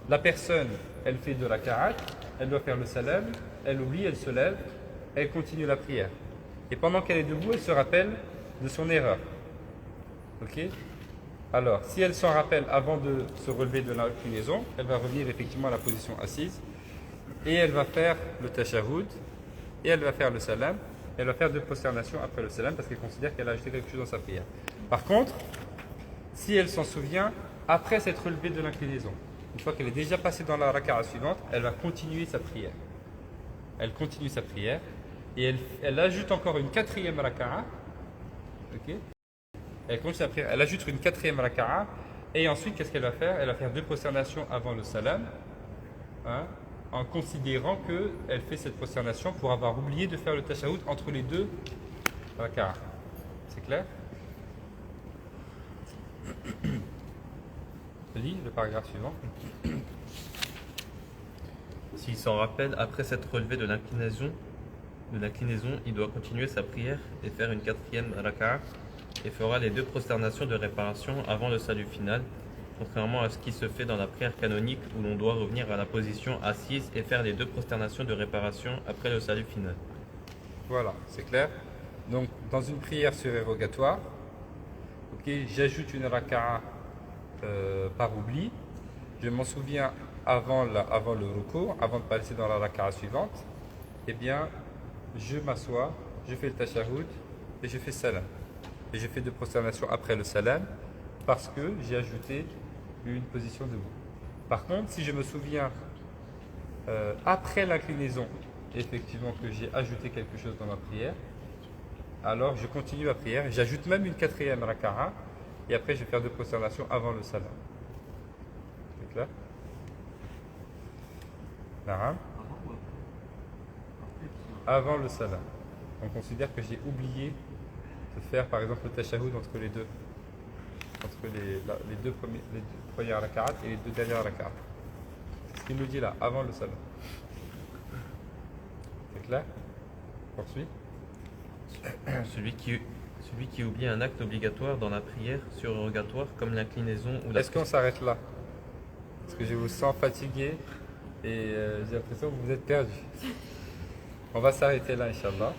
la personne, elle fait de la raka'at, elle doit faire le salam, elle oublie, elle se lève, elle continue la prière. Et pendant qu'elle est debout, elle se rappelle de son erreur. Ok? Alors, si elle s'en rappelle avant de se relever de l'inclinaison, elle va revenir effectivement à la position assise et elle va faire le tashahhud et elle va faire le salam. Elle va faire 2 prosternations après le salam parce qu'elle considère qu'elle a ajouté quelque chose dans sa prière. Par contre, si elle s'en souvient après s'être relevée de l'inclinaison, une fois qu'elle est déjà passée dans la raka'a suivante, elle va continuer sa prière. Elle continue sa prière et elle ajoute encore une 4e raka'a. Ok? Elle continue sa prière, elle ajoute une 4e raka'a et ensuite qu'est-ce qu'elle va faire? Elle va faire 2 prosternations avant le salam, hein, en considérant qu'elle fait cette prosternation pour avoir oublié de faire le tashahhud entre les 2 raka'a. C'est clair? Lis le paragraphe suivant. S'il s'en rappelle après s'être relevé de l'inclinaison, de l'inclinaison, il doit continuer sa prière et faire une 4e raka'a et fera les 2 prosternations de réparation avant le salut final, contrairement à ce qui se fait dans la prière canonique où l'on doit revenir à la position assise et faire les 2 prosternations de réparation après le salut final. Voilà, c'est clair. Donc, dans une prière surérogatoire, ok, j'ajoute une raka'a par oubli. Je m'en souviens avant le recours, avant de passer dans la raka'a suivante. Eh bien, je m'assois, je fais le tashahhud et je fais salam. Et je fais 2 prosternations après le salam parce que j'ai ajouté une position debout. Par contre, si je me souviens après l'inclinaison, effectivement, que j'ai ajouté quelque chose dans ma prière, alors je continue ma prière, j'ajoute même une 4e raka'a et après je vais faire 2 prosternations avant le salam. C'est clair? Naam. Avant le salam. On considère que j'ai oublié de faire par exemple le tashahhud entre les deux premières raka'at et les 2 dernières raka'at. C'est ce qu'il nous dit là, avant le salam. C'est clair? Poursuit. Celui qui oublie un acte obligatoire dans la prière surérogatoire comme l'inclinaison ou la... Est-ce qu'on s'arrête là? Parce que je vous sens fatigué et j'ai l'impression que vous êtes perdu. On va s'arrêter là, Inch'Allah.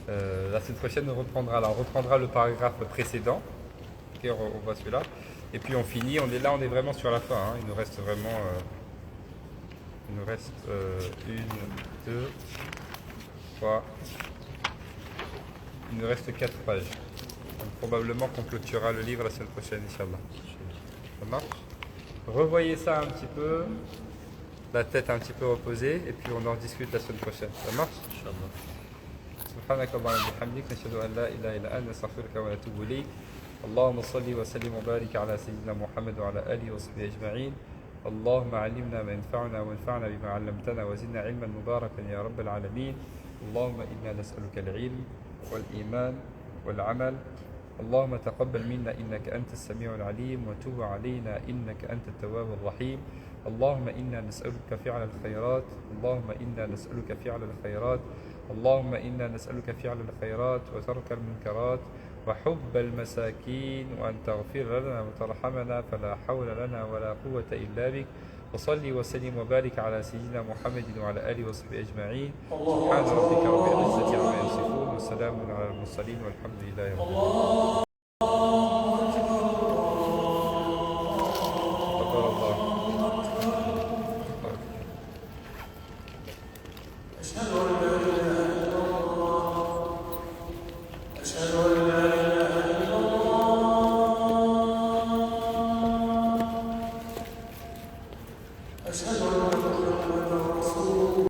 La semaine prochaine, on reprendra le paragraphe précédent. Ok, on voit celui-là. Et puis on finit, on est vraiment sur la fin. Hein. Il nous reste vraiment... il nous reste 1, 2, 3... Il nous reste 4 pages. Donc, probablement qu'on clôturera le livre la semaine prochaine, Inch'Allah. Ça marche? Revoyez ça un petit peu, la tête un petit peu reposée, et puis on en discute la semaine prochaine. Ça marche? سبحانك اللهم وبحمدك نشهد أن لا إله إلا أنت نستغفرك ونتوب إليك اللهم صل وسلم وبارك على سيدنا محمد وعلى آله وصحبه أجمعين اللهم علمنا ما ينفعنا وانفعنا بما علمتنا وزدنا علما مباركا يا رب العالمين اللهم إنا نسألك العلم والإيمان والعمل اللهم تقبل منا إنك أنت السميع العليم وتوب علينا إنك أنت التواب الرحيم اللهم إنا نسألك فعل الخيرات اللهم إنا نسألك فعل الخيرات اللهم إنا نسألك فعل الخيرات وترك المنكرات وحب المساكين وأن تغفر لنا وترحمنا فلا حول لنا ولا قوة إلا بك وصلي وسلم وبارك على سيدنا محمد وعلى آله وصحبه أجمعين سبحان ربك رب العزة عما يصفون وسلام على المرسلين والحمد لله رب العالمين. تقبل الله.